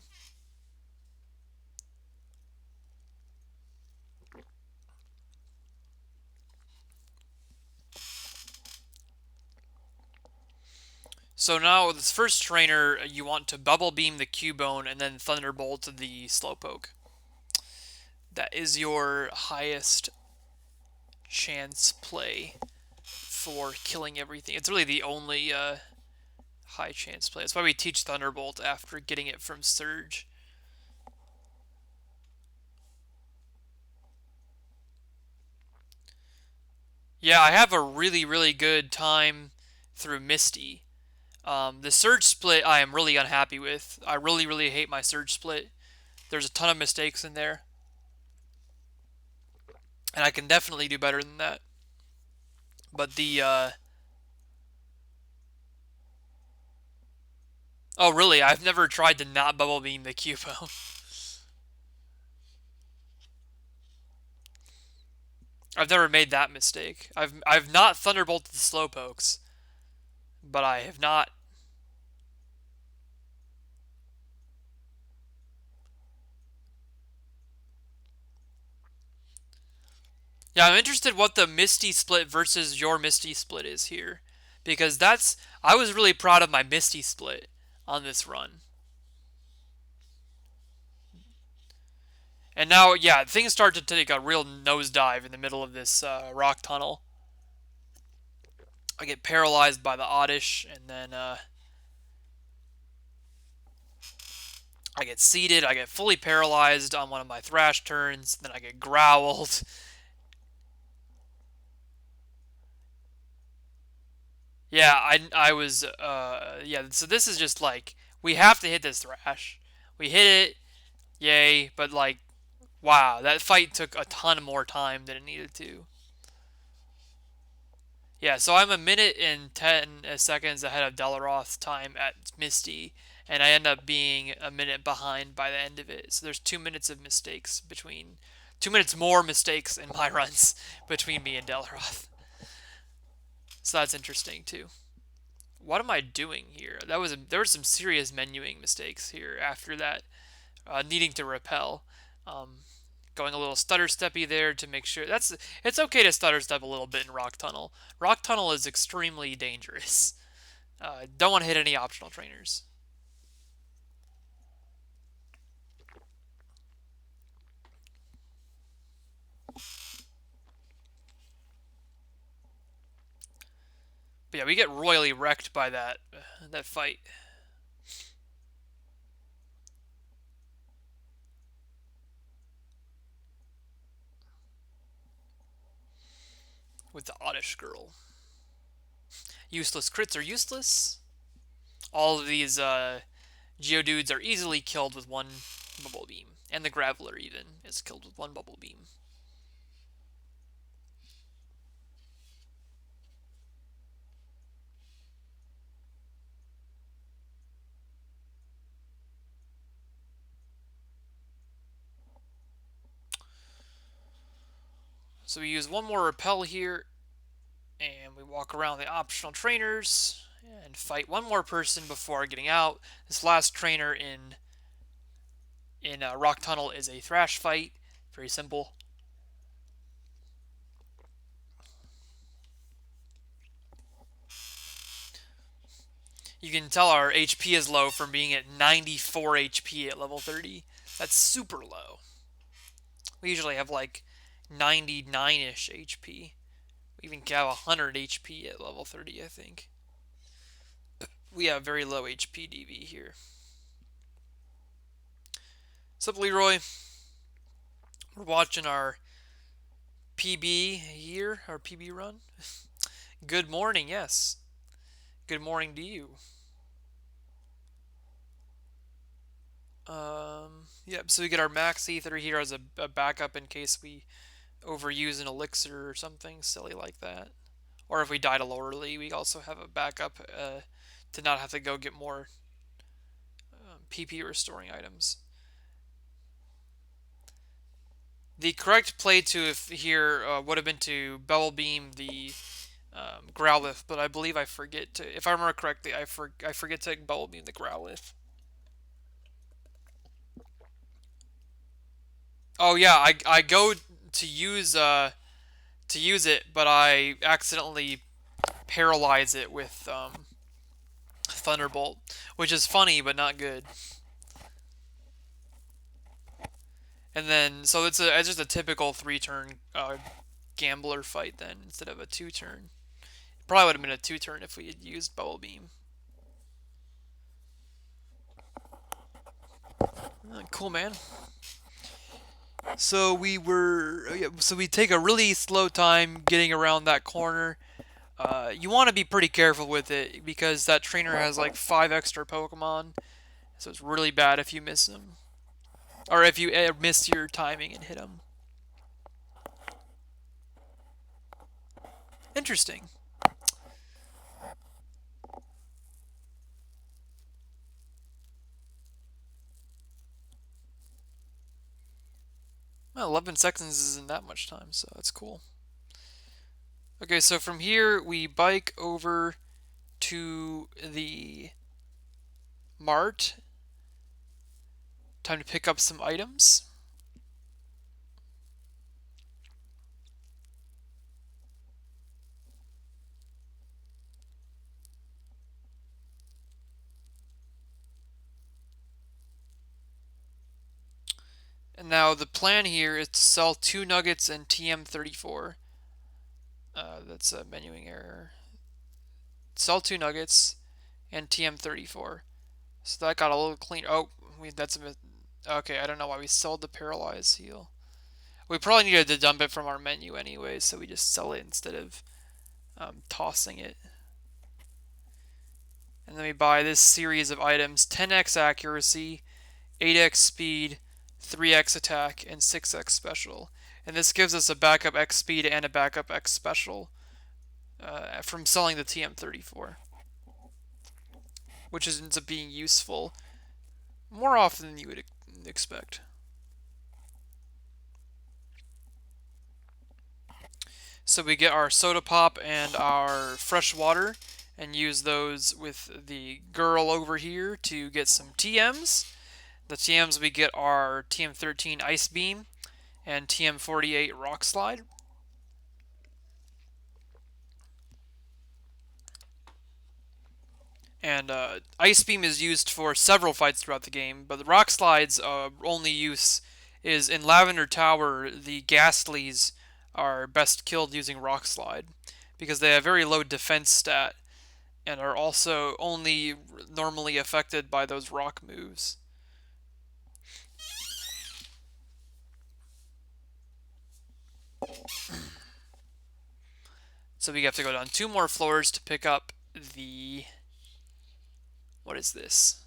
S1: So now with this first trainer, you want to Bubble Beam the Cubone and then Thunderbolt the Slowpoke. That is your highest chance play for killing everything. It's really the only high chance play. That's why we teach Thunderbolt after getting it from Surge. Yeah, I have a really, really good time through Misty. The Surge split I am really unhappy with. I really, really hate my Surge split. There's a ton of mistakes in there. And I can definitely do better than that. But oh, really? I've never tried to not Bubble Beam the Cubone. I've never made that mistake. I've not Thunderbolted the Slowpokes, but I have not. Yeah, I'm interested what the Misty split versus your Misty split is here, because I was really proud of my Misty split on this run. And now, yeah, things start to take a real nosedive in the middle of this rock tunnel. I get paralyzed by the Oddish, and then I get seated. I get fully paralyzed on one of my Thrash turns. Then I get growled. Yeah, I was yeah. So this is just like we have to hit this Thrash. We hit it, yay! But like, wow, that fight took a ton more time than it needed to. Yeah, so I'm a minute and 10 seconds ahead of Delaroth's time at Misty, and I end up being a minute behind by the end of it. So there's 2 minutes of mistakes between, 2 minutes more mistakes in my runs between me and Delaroth. So that's interesting too. What am I doing here? There were some serious menuing mistakes here after that, needing to repel. Um, Going a little stutter steppy there to make sure it's okay to stutter step a little bit in Rock Tunnel. Rock Tunnel is extremely dangerous. Don't want to hit any optional trainers. But yeah, we get royally wrecked by that fight with the Oddish girl. Useless crits are useless. All of these Geodudes are easily killed with one Bubble Beam. And the Graveler even is killed with one Bubble Beam. So we use one more Repel here, and we walk around the optional trainers and fight one more person before getting out. This last trainer in Rock Tunnel is a Thrash fight. Very simple. You can tell our HP is low from being at 94 HP at level 30. That's super low. We usually have like 99-ish HP. We even have 100 HP at level 30, I think. We have very low HP DV here. What's up, Leroy? We're watching our PB here, our PB run. Good morning, yes. Good morning to you. Yep, so we get our max ether here as a backup in case we overuse an elixir or something silly like that. Or if we died a little early, we also have a backup to not have to go get more PP restoring items. The correct play to here would have been to Bubble Beam the Growlithe, but I believe I forget to. If I remember correctly, I forget to Bubble Beam the Growlithe. Oh yeah, I go to use it, but I accidentally paralyze it with Thunderbolt, which is funny but not good. And then so it's just a typical 3-turn gambler fight then instead of a 2-turn. Probably would have been a 2-turn if we had used Bubble Beam. Cool, man. So we take a really slow time getting around that corner. You want to be pretty careful with it because that trainer has like 5 extra Pokemon, so it's really bad if you miss them, or if you miss your timing and hit them. Interesting. Well, 11 seconds isn't that much time, so that's cool. Okay, so from here we bike over to the mart. Time to pick up some items. And now the plan here is to sell 2 nuggets and TM34. That's a menuing error. Sell 2 nuggets and TM34. So that got a little clean. Oh, that's a okay. I don't know why we sold the paralyzed heal. We probably needed to dump it from our menu anyway, so we just sell it instead of tossing it. And then we buy this series of items: 10x accuracy, 8x speed, 3x attack, and 6x special. And this gives us a backup X speed and a backup X special from selling the TM34, which ends up being useful more often than you would expect. So we get our soda pop and our fresh water and use those with the girl over here to get some TMs. The TMs we get are TM13 Ice Beam and TM48 Rock Slide. And Ice Beam is used for several fights throughout the game, but the Rock Slide's only use is in Lavender Tower. The Ghastlies are best killed using Rock Slide because they have very low defense stat and are also only normally affected by those rock moves. So we have to go down 2 more floors to pick up the... What is this?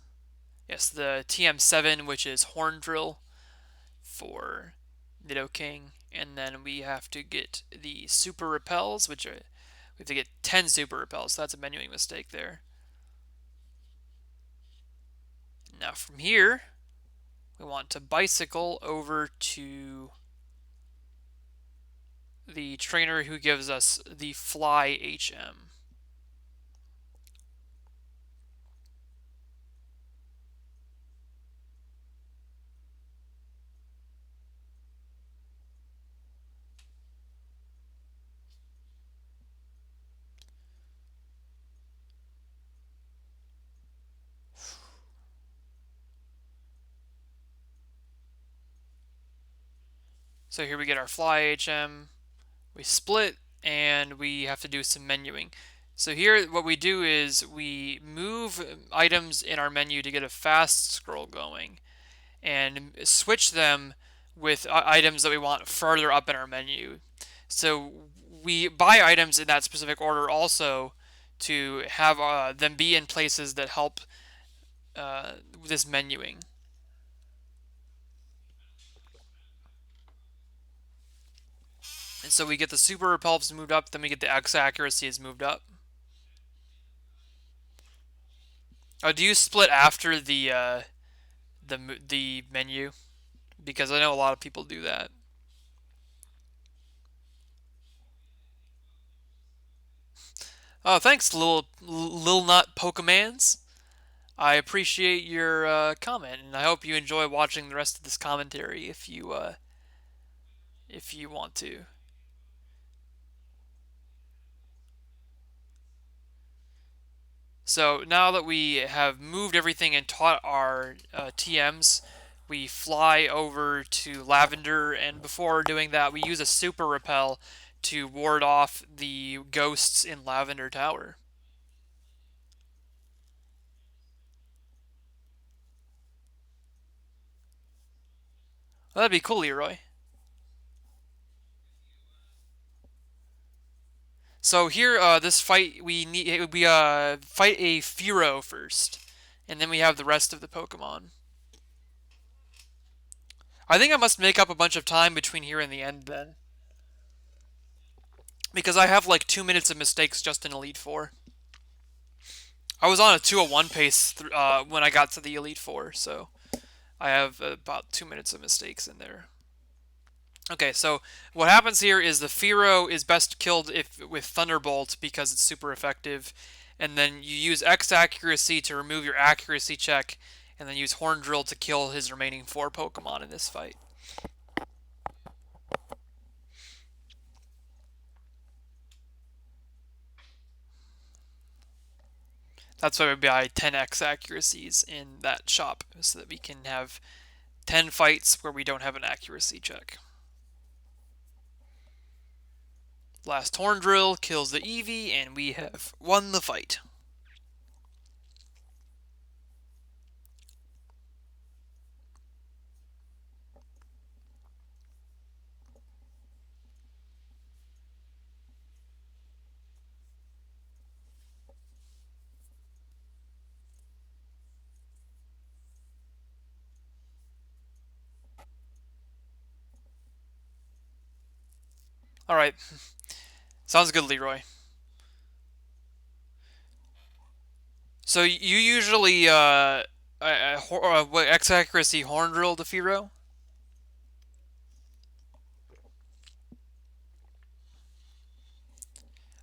S1: Yes, the TM7, which is Horn Drill for Nidoking. And then we have to get the Super Repels, which are... We have to get 10 Super Repels, so that's a menuing mistake there. Now from here, we want to bicycle over to the trainer who gives us the Fly HM. So here we get our Fly HM. We split and we have to do some menuing. So here what we do is we move items in our menu to get a fast scroll going and switch them with items that we want further up in our menu. So we buy items in that specific order also to have them be in places that help this menuing. And so we get the super repulses moved up, then we get the X accuracies moved up. Oh, do you split after the menu? Because I know a lot of people do that. Oh, thanks, Lil Nut Pokemans. I appreciate your comment, and I hope you enjoy watching the rest of this commentary if you want to. So now that we have moved everything and taught our TMs, we fly over to Lavender, and before doing that, we use a super repel to ward off the ghosts in Lavender Tower. Well, that'd be cool, Leroy. So here, this fight, we fight a Fearow first, and then we have the rest of the Pokemon. I think I must make up a bunch of time between here and the end then, because I have like 2 minutes of mistakes just in Elite Four. I was on a 201 pace when I got to the Elite Four, so I have about 2 minutes of mistakes in there. Okay, so what happens here is the Fearow is best killed with Thunderbolt because it's super effective, and then you use X accuracy to remove your accuracy check, and then use Horn Drill to kill his remaining 4 Pokemon in this fight. That's why we buy 10x accuracies in that shop, so that we can have 10 fights where we don't have an accuracy check. Last Horn Drill kills the Eevee, and we have won the fight. Alright. Sounds good, Leroy. So you usually what X accuracy Horn Drill to Fearow?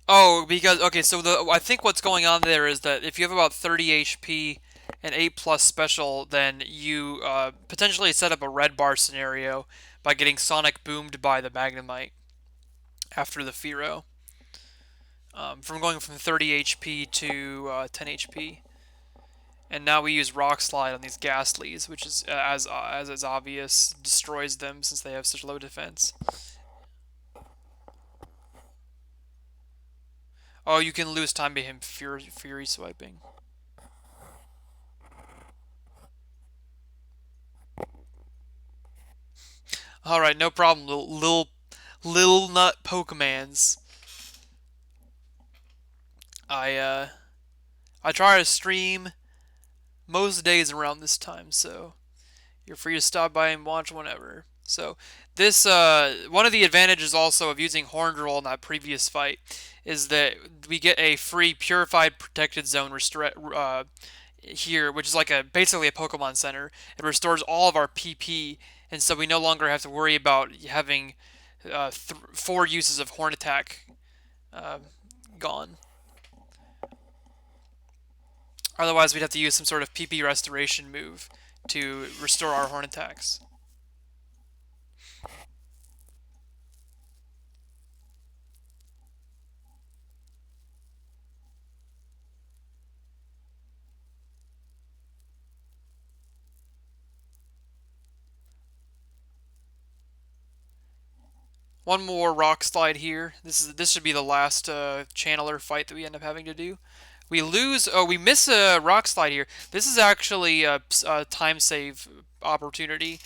S1: Oh, because okay, so I think what's going on there is that if you have about 30 HP an 8+ special, then you potentially set up a red bar scenario by getting Sonic boomed by the Magnemite after the Fearow. From going from 30 HP to 10 HP. And now we use Rock Slide on these Ghastlies, which is, as is obvious, destroys them since they have such low defense. Oh, you can lose time by him Fury swiping. Alright, no problem, Lil Nut Pokemans. I try to stream most days around this time, so you're free to stop by and watch whenever. So this one of the advantages also of using Horned Roll in that previous fight is that we get a free Purified Protected Zone here, which is like basically a Pokemon Center. It restores all of our PP, and so we no longer have to worry about having 4 uses of Horn Attack gone. Otherwise, we'd have to use some sort of PP restoration move to restore our Horn Attacks. One more Rock Slide here. This should be the last Channeler fight that we end up having to do. We lose. Oh, we miss a Rock Slide here. This is actually a time save opportunity.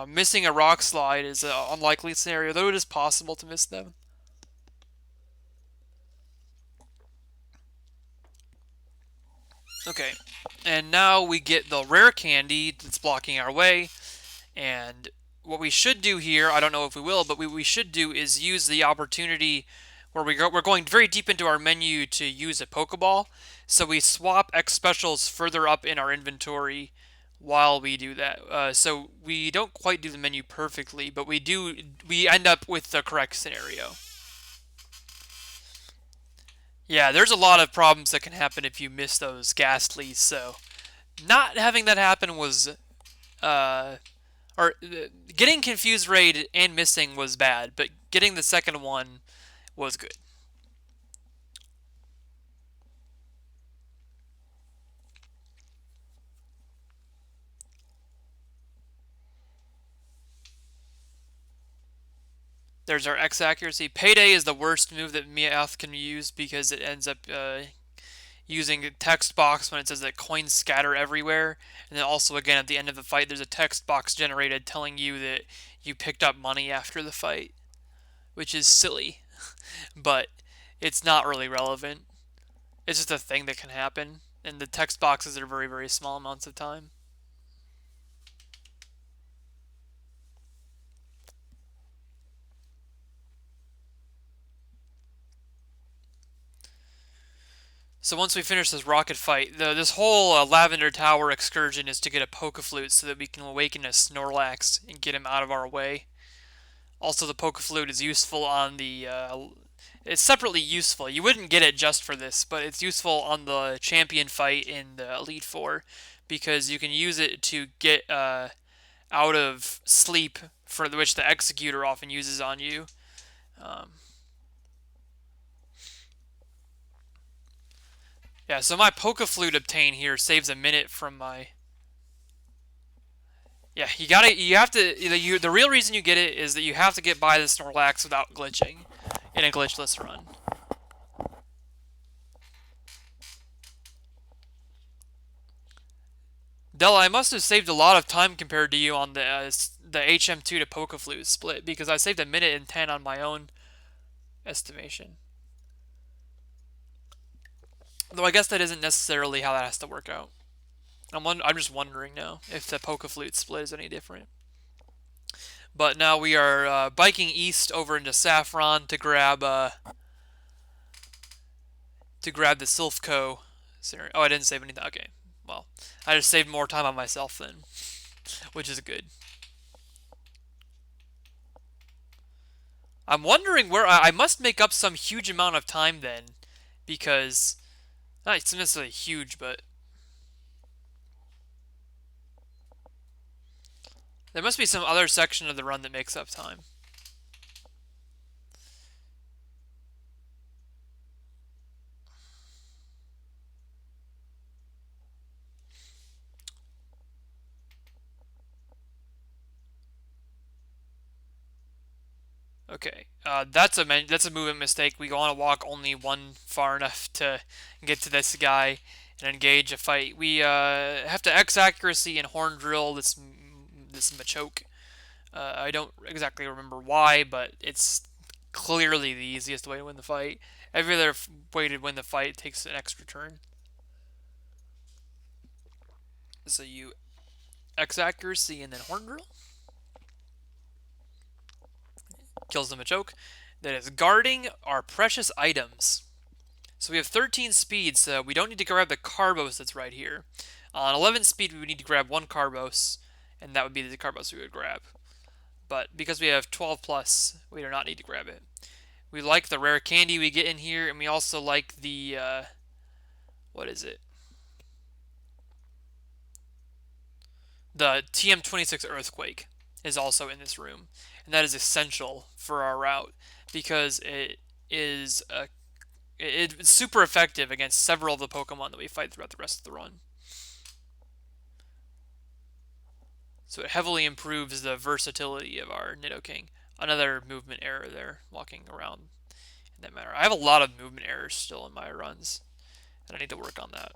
S1: Missing a Rock Slide is an unlikely scenario, though it is possible to miss them. Okay, and now we get the rare candy that's blocking our way, and what we should do here, I don't know if we will, but we should do is use the opportunity where we're going very deep into our menu to use a Pokeball. So we swap X specials further up in our inventory while we do that. So we don't quite do the menu perfectly, but we end up with the correct scenario. Yeah, there's a lot of problems that can happen if you miss those Ghastlies, so not having that happen was getting Confused Raid and missing was bad, but getting the second one was good. There's our X accuracy. Payday is the worst move that Meowth can use because it ends up using a text box when it says that coins scatter everywhere. And then also, again, at the end of the fight, there's a text box generated telling you that you picked up money after the fight, which is silly, but it's not really relevant. It's just a thing that can happen, and the text boxes are very, very small amounts of time. So once we finish this rocket fight, this whole Lavender Tower excursion is to get a Pokeflute so that we can awaken a Snorlax and get him out of our way. Also, the Pokeflute is useful on the... it's separately useful. You wouldn't get it just for this, but it's useful on the champion fight in the Elite Four because you can use it to get out of sleep, for which the Executor often uses on you. Yeah, so my Pokeflute obtain here saves a minute from my... Yeah, you have to, the real reason you get it is that you have to get by the Snorlax without glitching in a glitchless run. Della, I must have saved a lot of time compared to you on the HM2 to Pokeflute split because I saved a minute and 10 on my own estimation. Though I guess that isn't necessarily how that has to work out. I'm just wondering now if the Pokeflute split is any different. But now we are biking east over into Saffron to grab the Silphco scenario. Oh, I didn't save anything. Okay, well, I just saved more time on myself then, which is good. I'm wondering where I must make up some huge amount of time then, because not necessarily huge, but There must be some other section of the run that makes up time. Okay, that's a movement mistake. We want to walk only one far enough to get to this guy and engage a fight. We have to X accuracy and horn drill this Machoke. I don't exactly remember why, but it's clearly the easiest way to win the fight. Every other way to win the fight takes an extra turn. So you X accuracy and then horn drill kills the Machoke. That is guarding our precious items. So we have 13 speed, so we don't need to grab the Carbos that's right here. On 11 speed, we would need to grab one Carbos, and that would be the Carbos we would grab. But because we have 12 plus, we do not need to grab it. We like the rare candy we get in here, and we also like the, what is it? The TM26 Earthquake is also in this room, and that is essential for our route because is a it's super effective against several of the Pokemon that we fight throughout the rest of the run. So it heavily improves the versatility of our Nidoking. Another movement error there, walking around in that manner. I have a lot of movement errors still in my runs, and I need to work on that.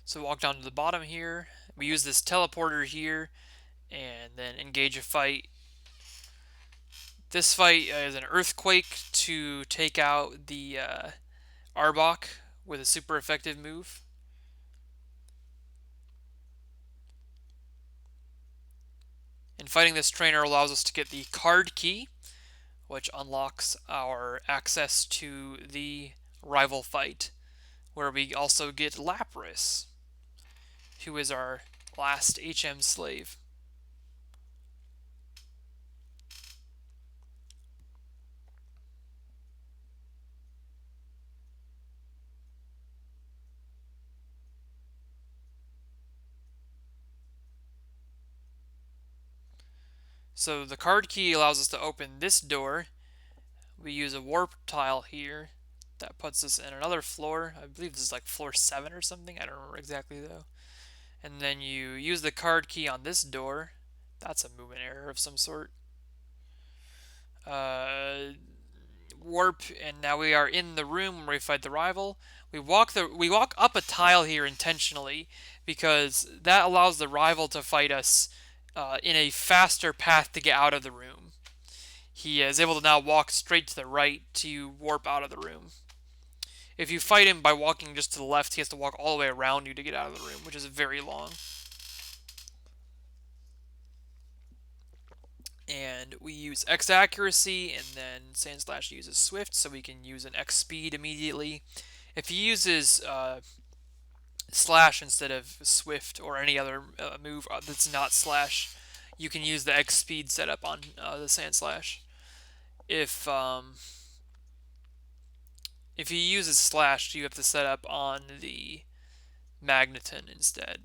S1: So walk down to the bottom here. We use this teleporter here, and then engage a fight. This fight is an Earthquake to take out the Arbok with a super effective move. And fighting this trainer allows us to get the card key, which unlocks our access to the rival fight, where we also get Lapras, who is our last HM slave. So the card key allows us to open this door. We use a warp tile here that puts us in another floor. I believe this is like floor 7 or something. I don't remember exactly though. And then you use the card key on this door. That's a movement error of some sort. Warp, and now we are in the room where we fight the rival. We walk up a tile here intentionally because that allows the rival to fight us in a faster path to get out of the room. He is able to now walk straight to the right to warp out of the room. If you fight him by walking just to the left, he has to walk all the way around you to get out of the room, which is very long. And we use X accuracy, and then Sandslash uses Swift, so we can use an X speed immediately. If he uses Slash instead of Swift or any other move that's not Slash, you can use the X speed setup on the Sandslash. If he uses Slash, you have to set up on the Magneton instead.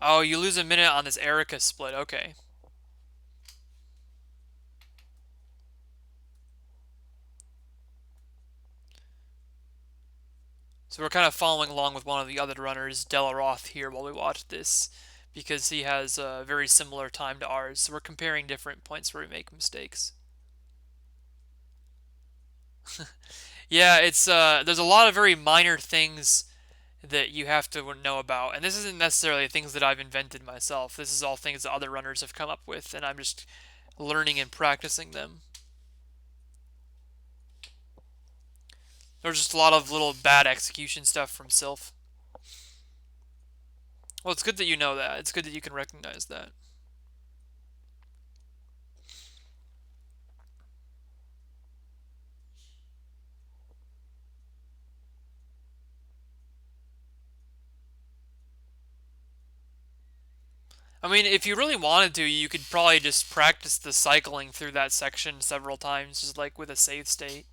S1: Oh, you lose a minute on this Erica split. Okay. So we're kind of following along with one of the other runners, Delaroth, here while we watch this, because he has a very similar time to ours. So we're comparing different points where we make mistakes. Yeah, it's there's a lot of very minor things that you have to know about, and this isn't necessarily things that I've invented myself. This is all things that other runners have come up with, and I'm just learning and practicing them. There's just a lot of little bad execution stuff from Sylph. Well, it's good that you know that. It's good that you can recognize that. I mean, if you really wanted to, you could probably just practice the cycling through that section several times, just like with a save state.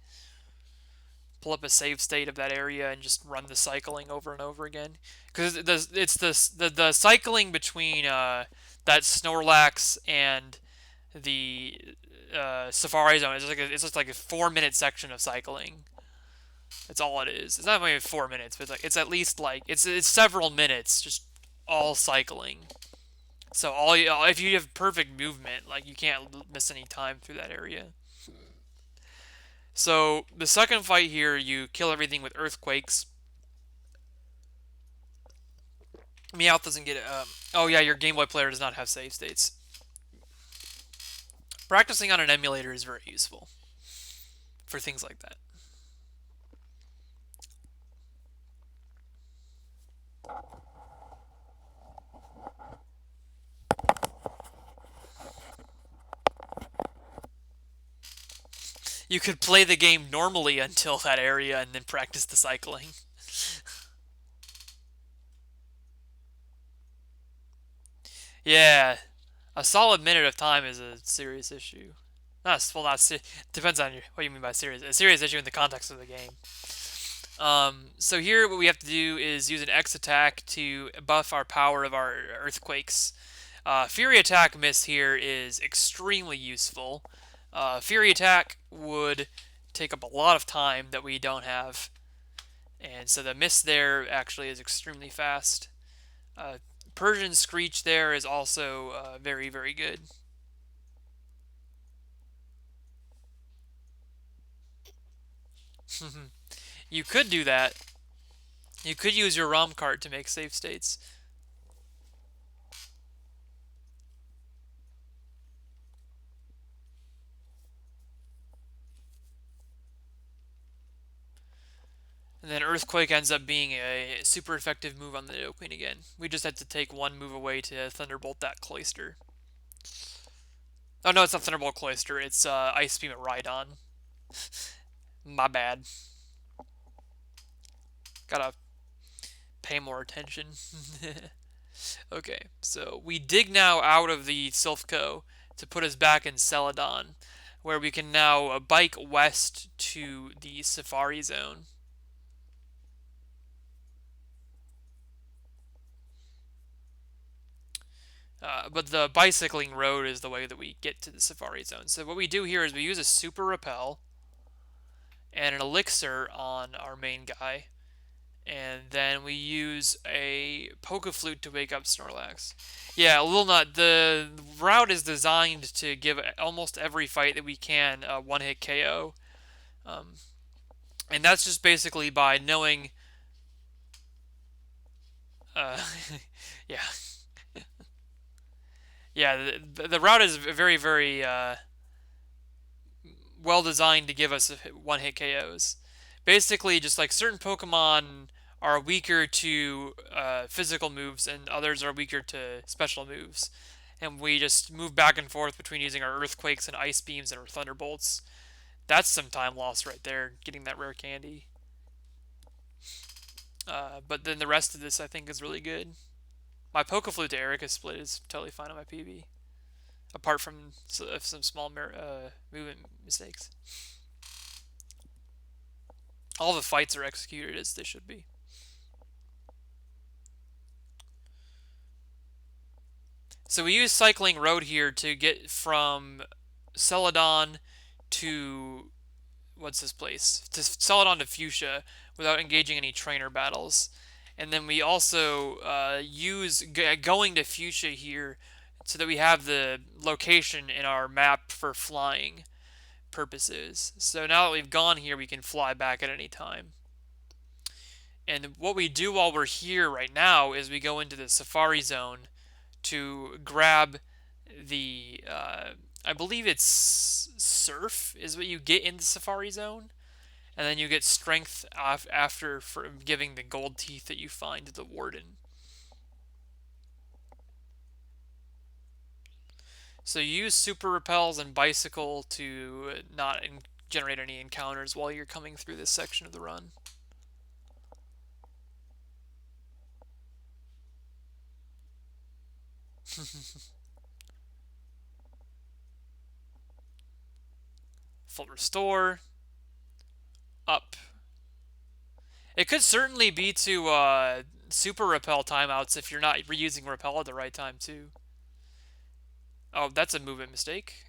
S1: Pull up a save state of that area and just run the cycling over and over again. Because it's the cycling between that Snorlax and the Safari Zone. It's just like a 4 minute section of cycling. That's all it is. It's not even 4 minutes, but it's at least like it's several minutes just all cycling. So if you have perfect movement, like you can't miss any time through that area. So the second fight here, you kill everything with earthquakes. Meowth doesn't get it. Oh yeah, your Game Boy player does not have save states. Practicing on an emulator is very useful for things like that. You could play the game normally until that area and then practice the cycling. Yeah, a solid minute of time is a serious issue. Not depends on what you mean by serious. A serious issue in the context of the game. So here, what we have to do is use an X attack to buff our power of our earthquakes. Fury attack miss here is extremely useful. Fury attack would take up a lot of time that we don't have, and so the miss there actually is extremely fast. Uh, Persian Screech there is also very, very good. You could do that. You could use your ROM card to make save states. And then Earthquake ends up being a super effective move on the Nidoqueen again. We just had to take one move away to Thunderbolt that Cloyster. Oh no, it's not Thunderbolt Cloyster, it's Ice Beam at Rhydon. My bad. Gotta pay more attention. Okay, so we dig now out of the Silphco to put us back in Celadon, where we can now bike west to the Safari Zone. But the bicycling road is the way that we get to the Safari Zone. So what we do here is we use a Super Repel and an Elixir on our main guy, and then we use a Poke Flute to wake up Snorlax. Yeah, Lilnut, the route is designed to give almost every fight that we can a one-hit KO. Um, and that's just basically by knowing... Uh, yeah. Yeah, the route is very, very well designed to give us one-hit KOs. Basically, just like certain Pokemon are weaker to physical moves and others are weaker to special moves. And we just move back and forth between using our Earthquakes and Ice Beams and our Thunderbolts. That's some time lost right there, getting that rare candy. But then the rest of this, I think, is really good. My Pokeflute to Erica split is totally fine on my PB, apart from some small movement mistakes. All the fights are executed as they should be. So we use Cycling Road here to get from Celadon to what's this place? To Celadon to Fuchsia without engaging any trainer battles. And then we also use going to Fuchsia here so that we have the location in our map for flying purposes. So now that we've gone here, we can fly back at any time. And what we do while we're here right now is we go into the Safari Zone to grab the, I believe it's Surf is what you get in the Safari Zone. And then you get Strength after for giving the gold teeth that you find to the Warden. So you use Super Repels and Bicycle to not generate any encounters while you're coming through this section of the run. Full restore. Up. It could certainly be to super repel timeouts if you're not reusing repel at the right time too. Oh, that's a movement mistake.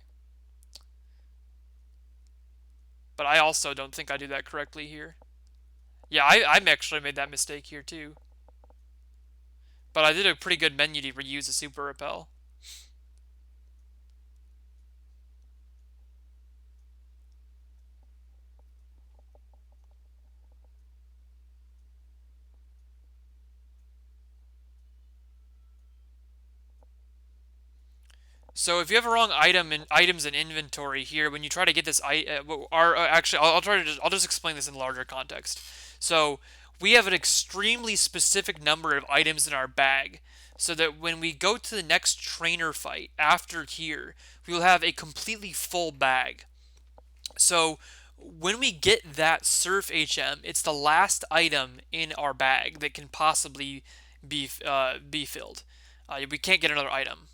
S1: But I also don't think I do that correctly here. Yeah, I actually made that mistake here too. But I did a pretty good menu to reuse a super repel. So if you have a wrong items in inventory here, when you try to get this, actually, I'll just explain this in larger context. So we have an extremely specific number of items in our bag, so that when we go to the next trainer fight after here, we will have a completely full bag. So when we get that Surf HM, it's the last item in our bag that can possibly be filled. We can't get another item.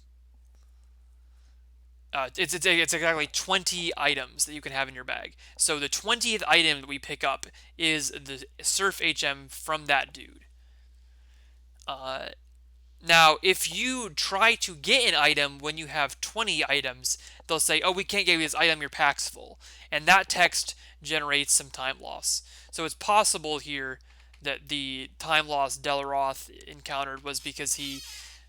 S1: It's exactly 20 items that you can have in your bag. So the 20th item that we pick up is the Surf HM from that dude. Uh, Now, if you try to get an item when you have 20 items, they'll say, oh, we can't give you this item, your pack's full. And that text generates some time loss. So it's possible here that the time loss Delaroth encountered was because he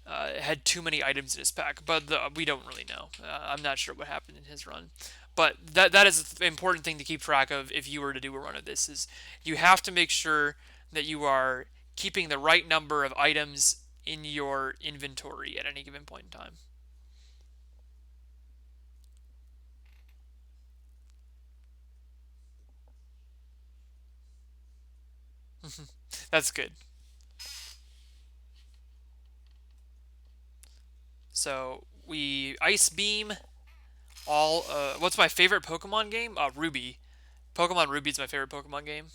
S1: had too many items in his pack, but we don't really know. I'm not sure what happened in his run. But that is an important thing to keep track of if you were to do a run of this, is you have to make sure that you are keeping the right number of items in your inventory at any given point in time. That's good. So we Ice Beam all. What's my favorite Pokemon game? Ruby. Pokemon Ruby is my favorite Pokemon game.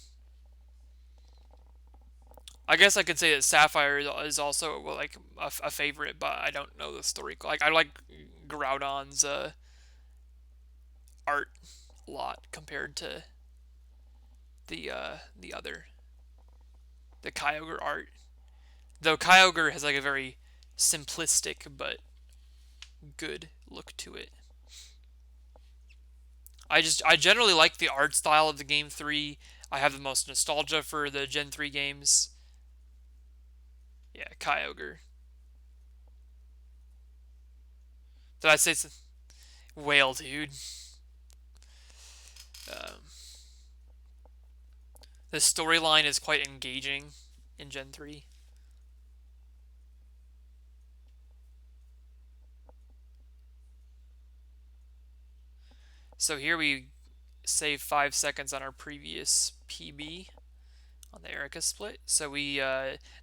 S1: I guess I could say that Sapphire is also, well, like a favorite, but I don't know the story. Like I like Groudon's art a lot compared to the other, the Kyogre art. Though Kyogre has like a very simplistic but good look to it. I generally like the art style of the Game 3. I have the most nostalgia for the Gen 3 games. Yeah, Kyogre. Did I say whale, dude? Um, the storyline is quite engaging in Gen 3. So here we save 5 seconds on our previous PB on the Erica split. So we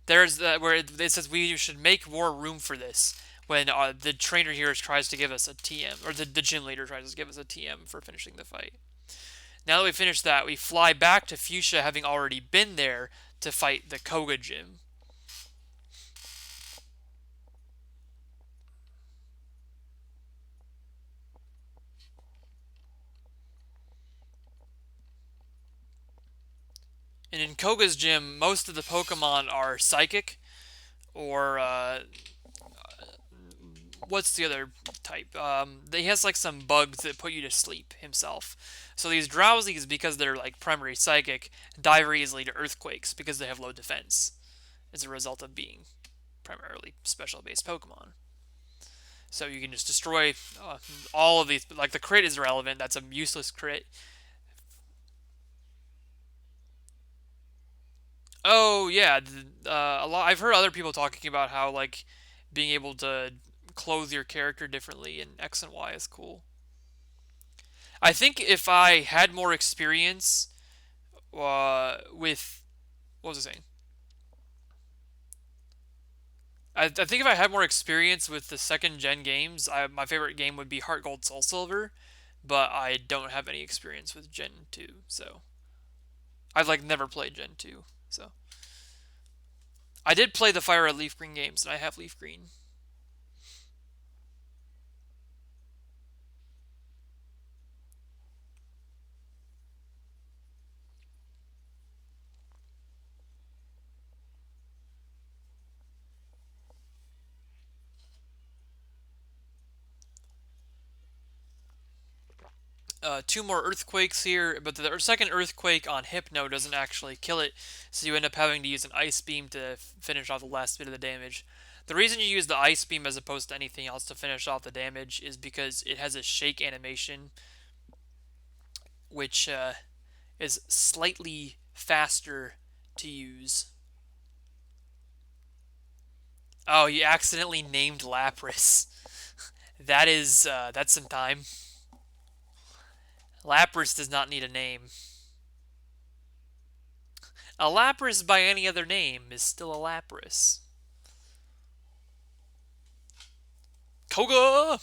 S1: there's the where it says we should make more room for this when the trainer here tries to give us a TM, or the gym leader tries to give us a TM for finishing the fight. Now that we finished that, we fly back to Fuchsia, having already been there to fight the Koga gym. And in Koga's gym, most of the Pokemon are psychic, or what's the other type? He has like some bugs that put you to sleep himself. So these Drowsies, because they're like primary psychic, die very easily to earthquakes because they have low defense as a result of being primarily special based Pokemon. So you can just destroy all of these. Like the crit is irrelevant. That's a useless crit. Oh yeah, a lot. I've heard other people talking about how like being able to clothe your character differently in X and Y is cool. I think if I had more experience with what was I saying? I think if I had more experience with the second gen games, my favorite game would be Heart Gold Soul Silver, but I don't have any experience with Gen 2, so I've like never played Gen 2. So I did play the Fire Red Leaf Green games, and I have Leaf Green. 2 more earthquakes here, but the second earthquake on Hypno doesn't actually kill it, so you end up having to use an ice beam to finish off the last bit of the damage. The reason you use the ice beam as opposed to anything else to finish off the damage is because it has a shake animation, which is slightly faster to use. Oh, you accidentally named Lapras. That's some time. Lapras does not need a name. A Lapras by any other name is still a Lapras. Koga!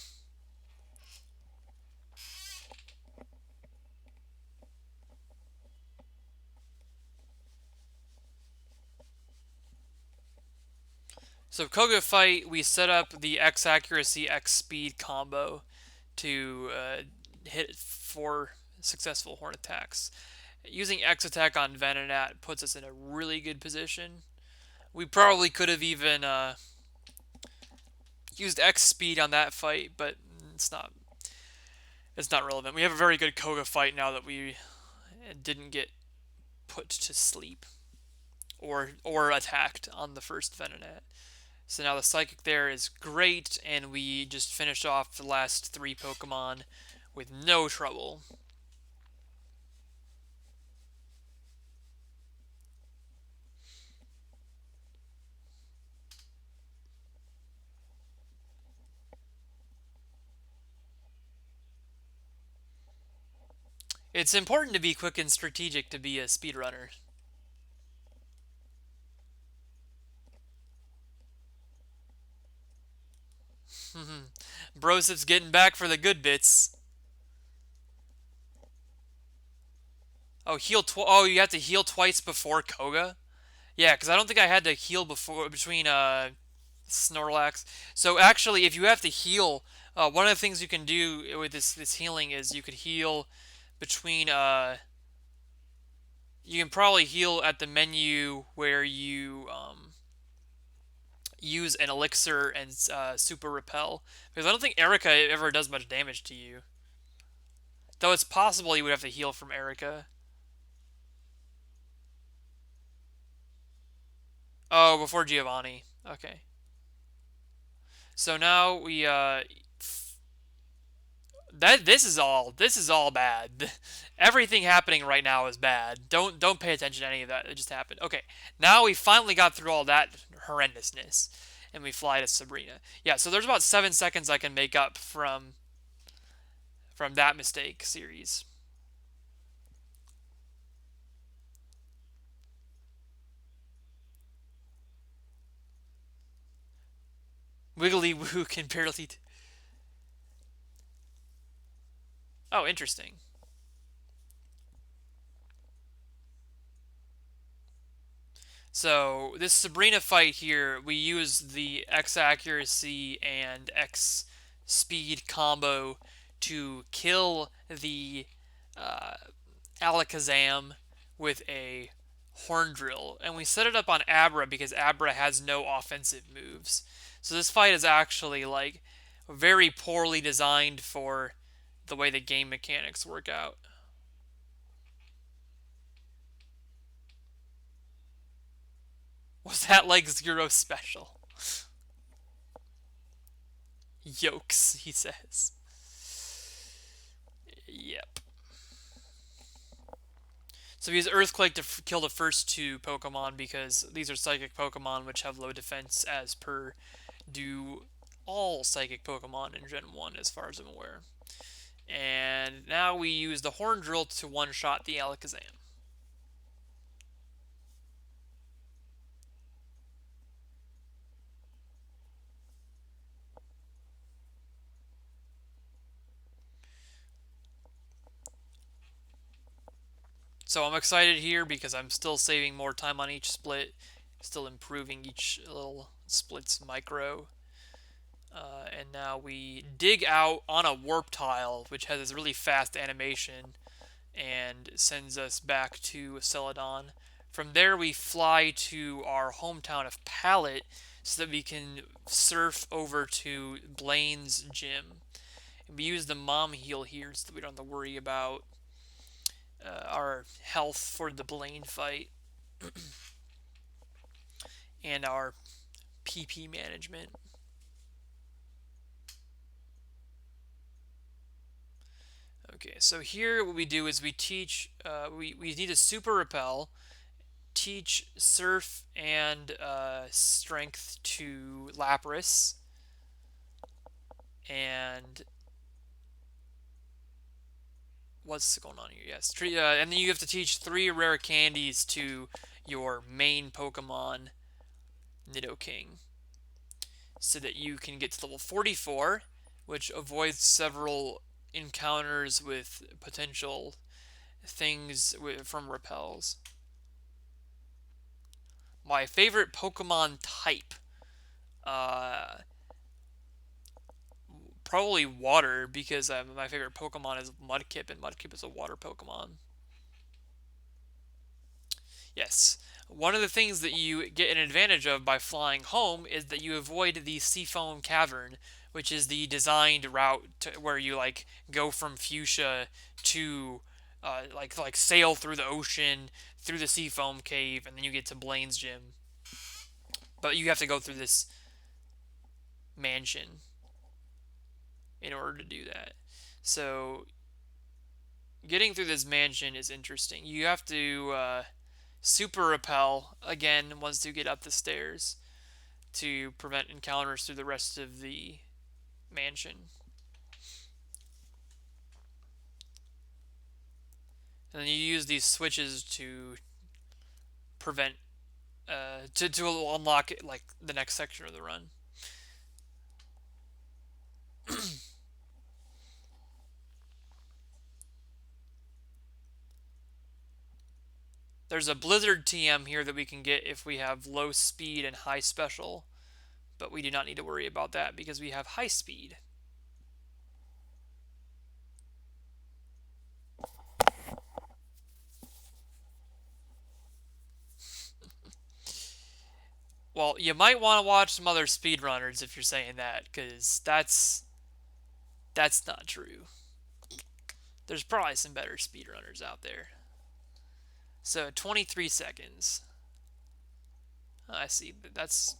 S1: So Koga fight, we set up the X accuracy, X speed combo to hit 4 successful horn attacks. Using X attack on Venonat puts us in a really good position. We probably could have even used X speed on that fight, but it's not relevant. We have a very good Koga fight now that we didn't get put to sleep or attacked on the first Venonat. So now the Psychic there is great, and we just finished off the last 3 Pokemon with no trouble. It's important to be quick and strategic to be a speedrunner. Brosip's getting back for the good bits. Oh, oh, you have to heal twice before Koga? Yeah, because I don't think I had to heal before between Snorlax. So actually, if you have to heal, one of the things you can do with this healing is you could heal between you can probably heal at the menu where you use an elixir and super repel, because I don't think Erica ever does much damage to you. Though it's possible you would have to heal from Erica. Oh, before Giovanni. Okay. So now we this is all bad. Everything happening right now is bad. Don't pay attention to any of that. It just happened. Okay. Now we finally got through all that horrendousness and we fly to Sabrina. Yeah, so there's about 7 seconds I can make up from that mistake series. Wiggly Woo can barely. Oh, interesting. So this Sabrina fight here, we use the X accuracy and X speed combo to kill the uh, Alakazam with a Horn Drill, and we set it up on Abra because Abra has no offensive moves. So this fight is actually like very poorly designed for the way the game mechanics work out. Was that like Zero special? Yokes, he says. Yep. So we use Earthquake to kill the first 2 Pokemon because these are Psychic Pokemon which have low defense as per do all Psychic Pokemon in Gen 1 as far as I'm aware. And now we use the Horn Drill to one-shot the Alakazam. So I'm excited here because I'm still saving more time on each split, still improving each little split's micro. And now we dig out on a warp tile, which has this really fast animation, and sends us back to Celadon. From there, we fly to our hometown of Pallet so that we can surf over to Blaine's gym. We use the mom heal here so that we don't have to worry about our health for the Blaine fight and our PP management. Okay, so here what we do is we teach, we need a super repel, teach surf and strength to Lapras, and what's going on here? Yes, and then you have to teach 3 rare candies to your main Pokemon, Nidoking, so that you can get to level 44, which avoids several encounters with potential things from repels. My favorite Pokemon type, uh, probably water, because my favorite Pokemon is Mudkip, and Mudkip is a water Pokemon. Yes. One of the things that you get an advantage of by flying home is that you avoid the Seafoam Cavern, which is the designed route where you like go from Fuchsia to like sail through the ocean, through the Seafoam Cave, and then you get to Blaine's Gym. But you have to go through this mansion in order to do that. So getting through this mansion is interesting. You have to super repel again once you get up the stairs to prevent encounters through the rest of the mansion. And then you use these switches to prevent to unlock it, like the next section of the run. There's a Blizzard TM here that we can get if we have low speed and high special, but we do not need to worry about that because we have high speed. Well, you might want to watch some other speedrunners if you're saying that, because that's not true. There's probably some better speedrunners out there. So 23 seconds. I see. That's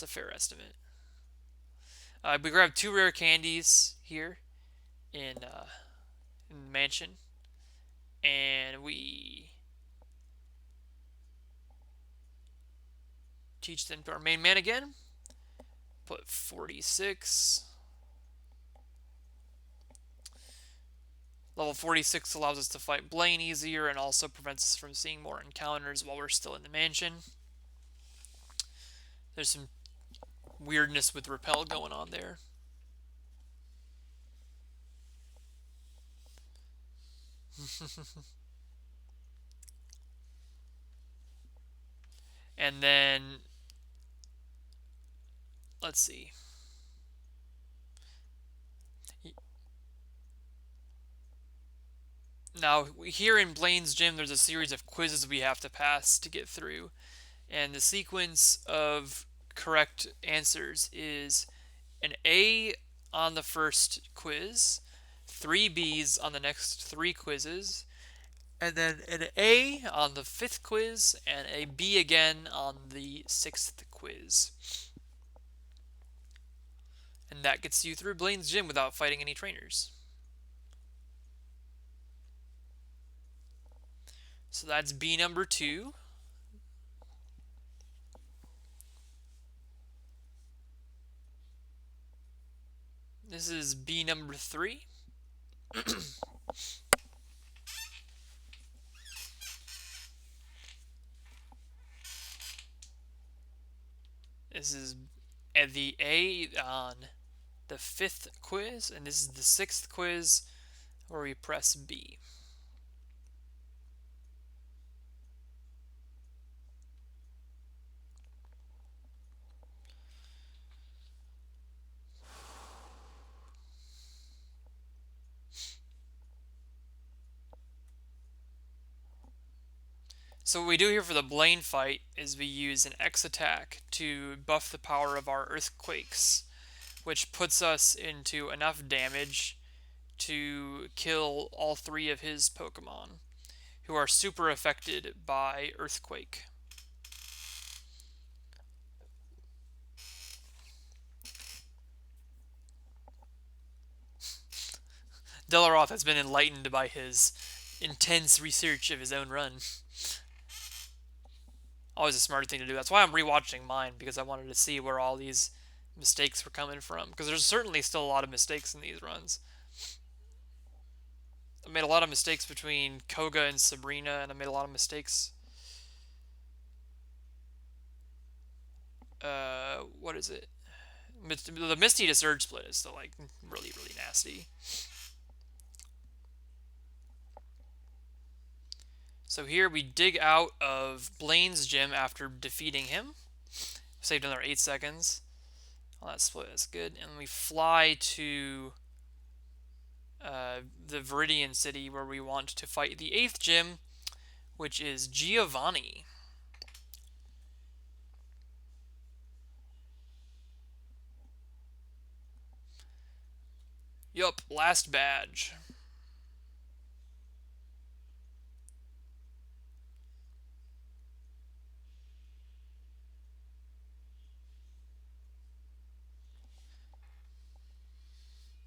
S1: a fair estimate. We grabbed 2 rare candies here in the mansion, and we teach them to our main man again. Put 46. Level 46 allows us to fight Blaine easier and also prevents us from seeing more encounters while we're still in the mansion. There's some weirdness with repel going on there. And then let's see. Now, here in Blaine's Gym, there's a series of quizzes we have to pass to get through. And the sequence of correct answers is an A on the first quiz, 3 B's on the next 3 quizzes, and then an A on the 5th quiz, and a B again on the 6th quiz. And that gets you through Blaine's Gym without fighting any trainers. So that's B number 2. This is B number 3. This is the A on the 5th quiz, and this is the 6th quiz where we press B. So what we do here for the Blaine fight is we use an X attack to buff the power of our earthquakes, which puts us into enough damage to kill all three of his Pokemon, who are super affected by Earthquake. Delaroth has been enlightened by his intense research of his own run. Always a smart thing to do. That's why I'm rewatching mine, because I wanted to see where all these mistakes were coming from. Because there's certainly still a lot of mistakes in these runs. I made a lot of mistakes between Koga and Sabrina, and I made a lot of mistakes. What is it? The Misty to Surge split is still like really, really nasty. So here we dig out of Blaine's gym after defeating him. Saved another 8 seconds. Well, that split is good. And we fly to the Viridian City, where we want to fight the 8th gym, which is Giovanni. Yup, last badge.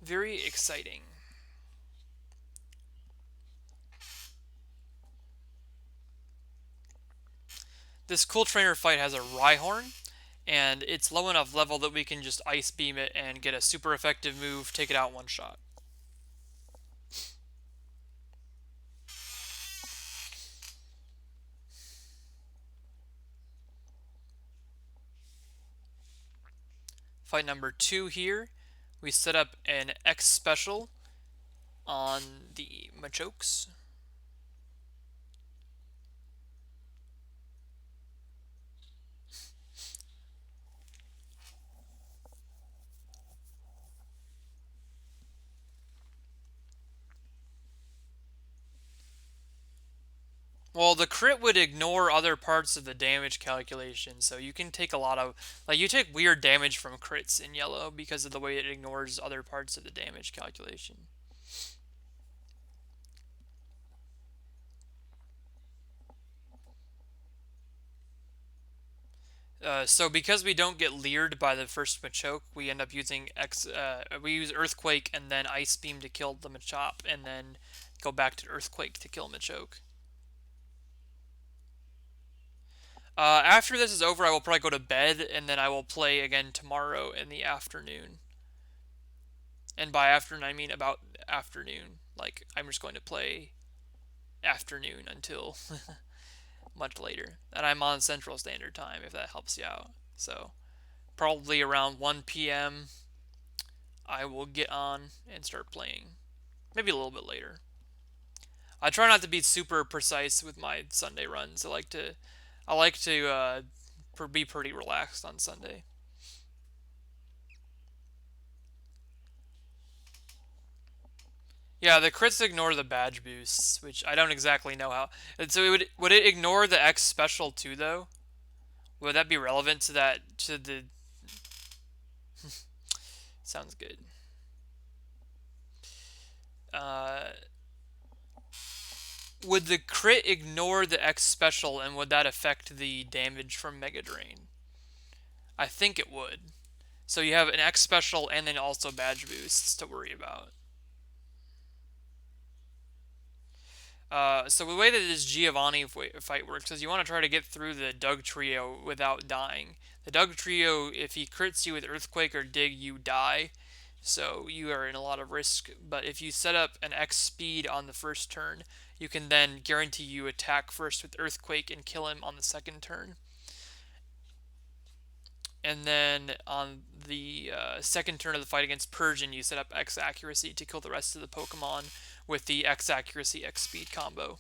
S1: Very exciting. This Cool Trainer fight has a Rhyhorn, and it's low enough level that we can just Ice Beam it and get a super effective move, take it out one shot. Fight number 2 here. We set up an X special on the Machokes. Well, the crit would ignore other parts of the damage calculation, so you can take a lot of... Like, you take weird damage from crits in yellow because of the way it ignores other parts of the damage calculation. So because we don't get leered by the first Machoke, we end up using we use Earthquake and then Ice Beam to kill the Machop, and then go back to Earthquake to kill Machoke. After this is over, I will probably go to bed, and then I will play again tomorrow in the afternoon. And by afternoon, I mean about afternoon. Like, I'm just going to play afternoon until much later. And I'm on Central Standard Time, if that helps you out. So, probably around 1 p.m., I will get on and start playing. Maybe a little bit later. I try not to be super precise with my Sunday runs. I like to be pretty relaxed on Sunday. Yeah, the crits ignore the badge boosts, which I don't exactly know how. And so would it ignore the X special too, though? Would that be relevant to the? Sounds good. Uh, would the crit ignore the X special, and would that affect the damage from Mega Drain? I think it would. So you have an X special and then also badge boosts to worry about. So the way that this Giovanni fight works is you want to try to get through the Dugtrio without dying. The Dugtrio, if he crits you with Earthquake or Dig, you die. So you are in a lot of risk. But if you set up an X speed on the first turn, you can then guarantee you attack first with Earthquake and kill him on the second turn. And then on the second turn of the fight against Persian, you set up X accuracy to kill the rest of the Pokemon with the X accuracy X speed combo.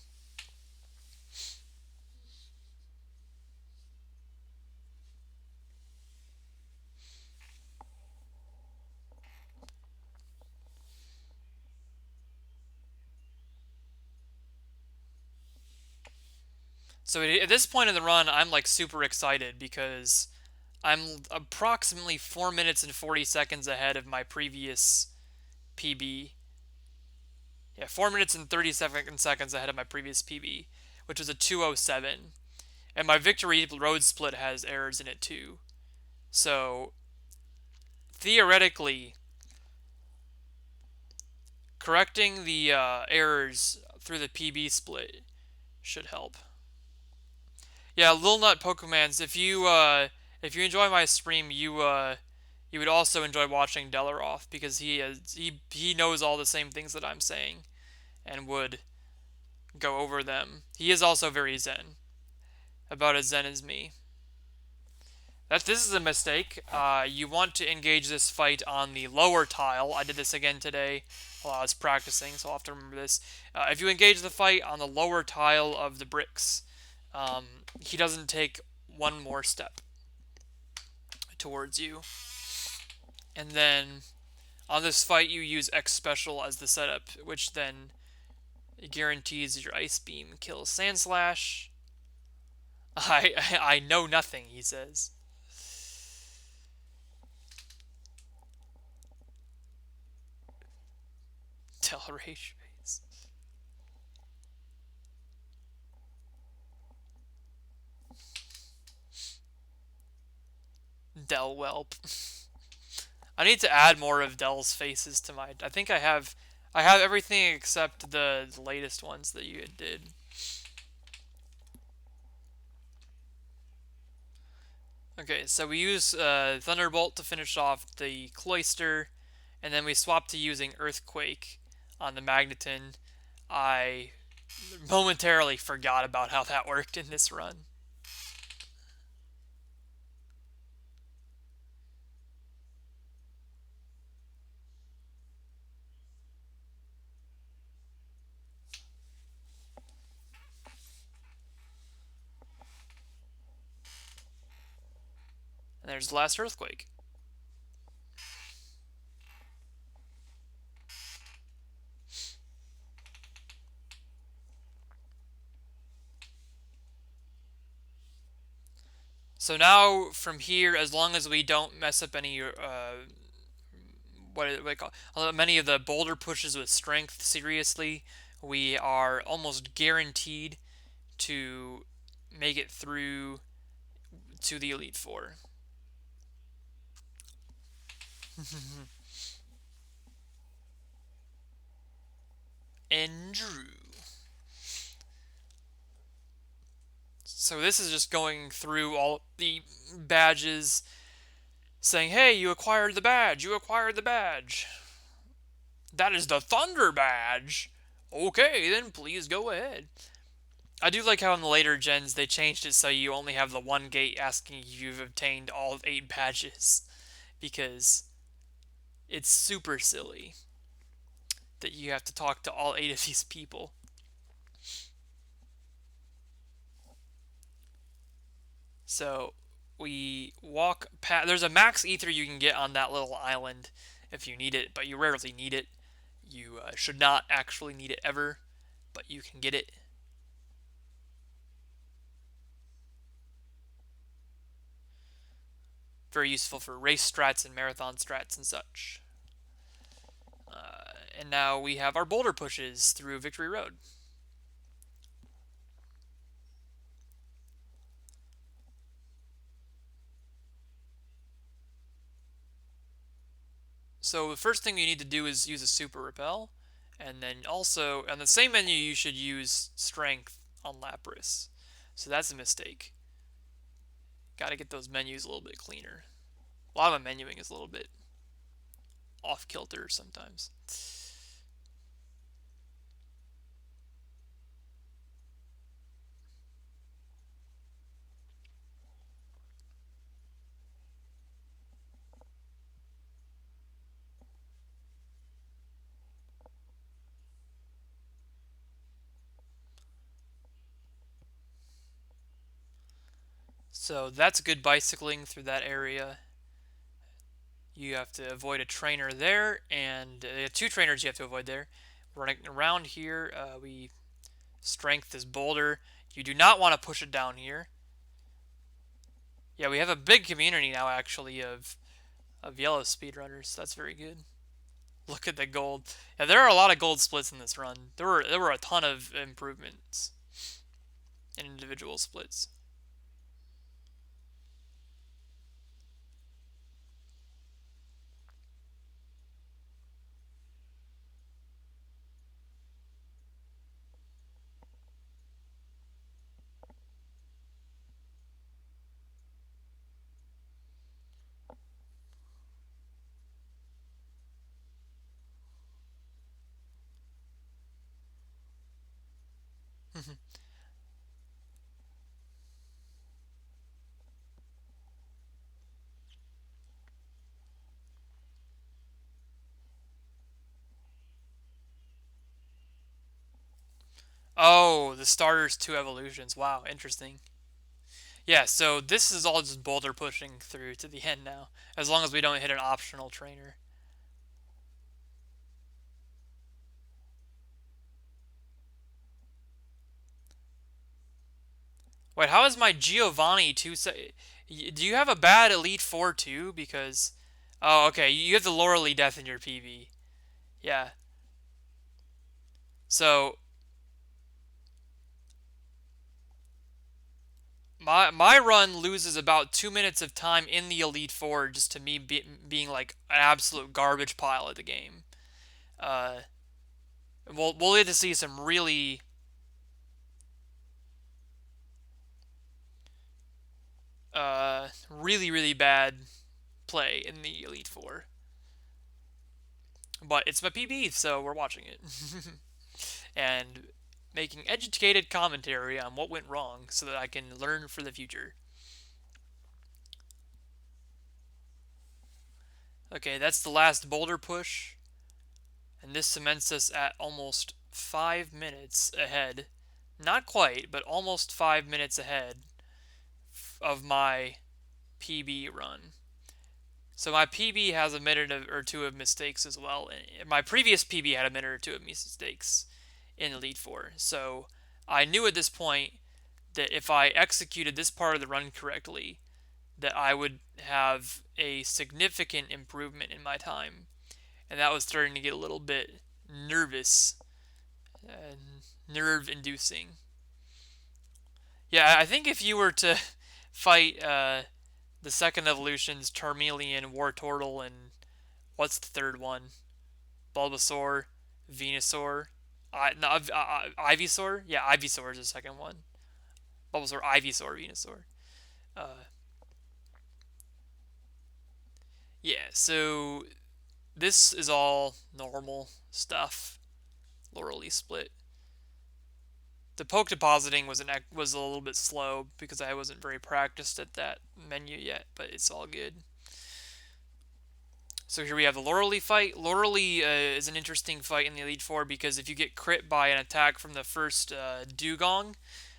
S1: So at this point in the run, I'm like super excited because I'm approximately 4 minutes and 40 seconds ahead of my previous PB. Yeah, 4 minutes and 37 seconds ahead of my previous PB, which was a 2:07. And my Victory Road Split has errors in it too. So, theoretically, correcting the errors through the PB split should help. Yeah, Lil Nut Pokemans. If you enjoy my stream, you would also enjoy watching Delaroth because he knows all the same things that I'm saying and would go over them. He is also very zen, about as zen as me. This is a mistake. You want to engage this fight on the lower tile. I did this again today while I was practicing, so I'll have to remember this. If you engage the fight on the lower tile of the bricks, he doesn't take one more step towards you. And then on this fight, you use X Special as the setup, which then guarantees your Ice Beam kills Sandslash. I know nothing, he says. Delray Trace. Del Whelp. I need to add more of Del's faces to my. I think I have everything except the latest ones that you did. Okay, so we use Thunderbolt to finish off the Cloyster, and then we swap to using Earthquake on the Magneton. I momentarily forgot about how that worked in this run. And there's the last Earthquake. So now from here, as long as we don't mess up any many of the boulder pushes with strength seriously, we are almost guaranteed to make it through to the Elite Four. Andrew. So this is just going through all the badges, saying, hey, you acquired the badge, you acquired the badge. That is the Thunder badge. Okay, then please go ahead. I do like how in the later gens they changed it so you only have the one gate asking if you've obtained all 8 badges, because it's super silly that you have to talk to all 8 of these people. So we walk past. There's a max ether you can get on that little island if you need it, but you rarely need it. You should not actually need it ever, but you can get it. Very useful for race strats and marathon strats and such. And now we have our boulder pushes through Victory Road. So the first thing you need to do is use a super repel, and then also on the same menu you should use strength on Lapras. So that's a mistake. Got to get those menus a little bit cleaner. A lot of my menuing is a little bit off kilter sometimes. So that's good bicycling through that area. You have to avoid a trainer there, and 2 trainers you have to avoid there. Running around here, we strength this boulder. You do not want to push it down here. Yeah, we have a big community now, actually, of yellow speedrunners. That's very good. Look at the gold. Yeah, there are a lot of gold splits in this run. There were a ton of improvements in individual splits. Oh, the starters two evolutions. Wow, interesting. Yeah, so this is all just boulder pushing through to the end now, as long as we don't hit an optional trainer. Wait, how is my Giovanni two? Do you have a bad Elite Four too? Because, oh, okay, you have the Laurely Death in your PV. Yeah. So my run loses about 2 minutes of time in the Elite Four just to me being like an absolute garbage pile of the game. Uh, we'll get to see some really bad play in the Elite Four. But it's my PB, so we're watching it and making educated commentary on what went wrong so that I can learn for the future. Okay, that's the last boulder push, and this cements us at almost 5 minutes ahead. Not quite, but almost 5 minutes ahead of my PB run. So my PB has a minute or two of mistakes as well. My previous PB had a minute or two of mistakes in Elite Four. So I knew at this point that if I executed this part of the run correctly, that I would have a significant improvement in my time. And that was starting to get a little bit nervous and nerve inducing. Yeah, I think if you were to fight the second evolution's Charmeleon, Wartortle, and what's the third one? Bulbasaur, Venusaur, no, Ivysaur? Yeah, Ivysaur is the second one. Bulbasaur, Ivysaur, Venusaur. Uh, yeah, so this is all normal stuff. Laurely split. The poke depositing was a little bit slow because I wasn't very practiced at that menu yet, but it's all good. So here we have the Laurely fight. Laurely is an interesting fight in the Elite Four because if you get crit by an attack from the first Dugong,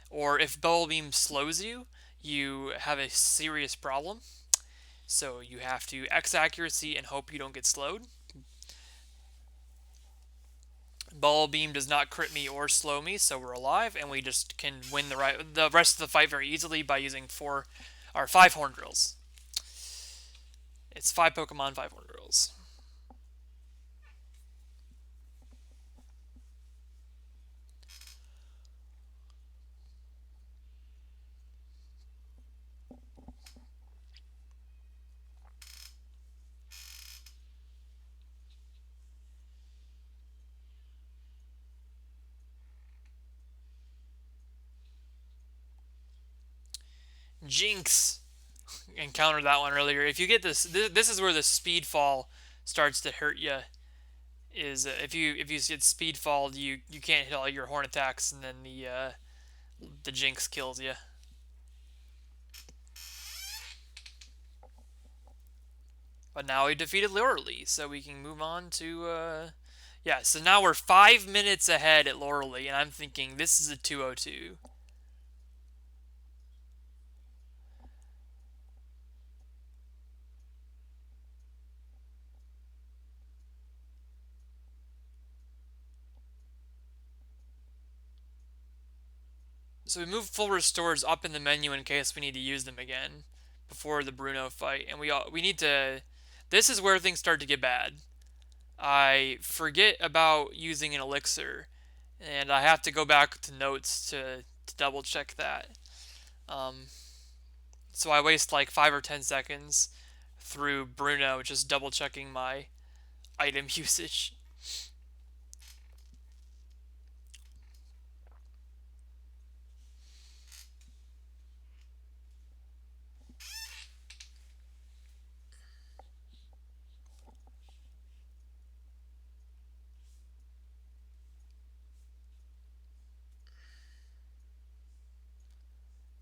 S1: or if Bubble Beam slows you, you have a serious problem. So you have to X accuracy and hope you don't get slowed. Bubble Beam does not crit me or slow me, so we're alive, and we just can win the rest of the fight very easily by using 5 Horn Drills. It's 5 Pokemon, 5 Horn Drills. Jinx! Encountered that one earlier. If you get this is where the speed fall starts to hurt you. Is if you get speed fall, you can't hit all your horn attacks, and then the Jinx kills you. But now we defeated Laurely, so we can move on to yeah. So now we're 5 minutes ahead at Laurely, and I'm thinking this is a 202. So we move full restores up in the menu in case we need to use them again. before the Bruno fight, and we need to. This is where things start to get bad. I forget about using an elixir, and I have to go back to notes to double check that. Um, so I waste like 5 or 10 seconds through Bruno just double checking my item usage.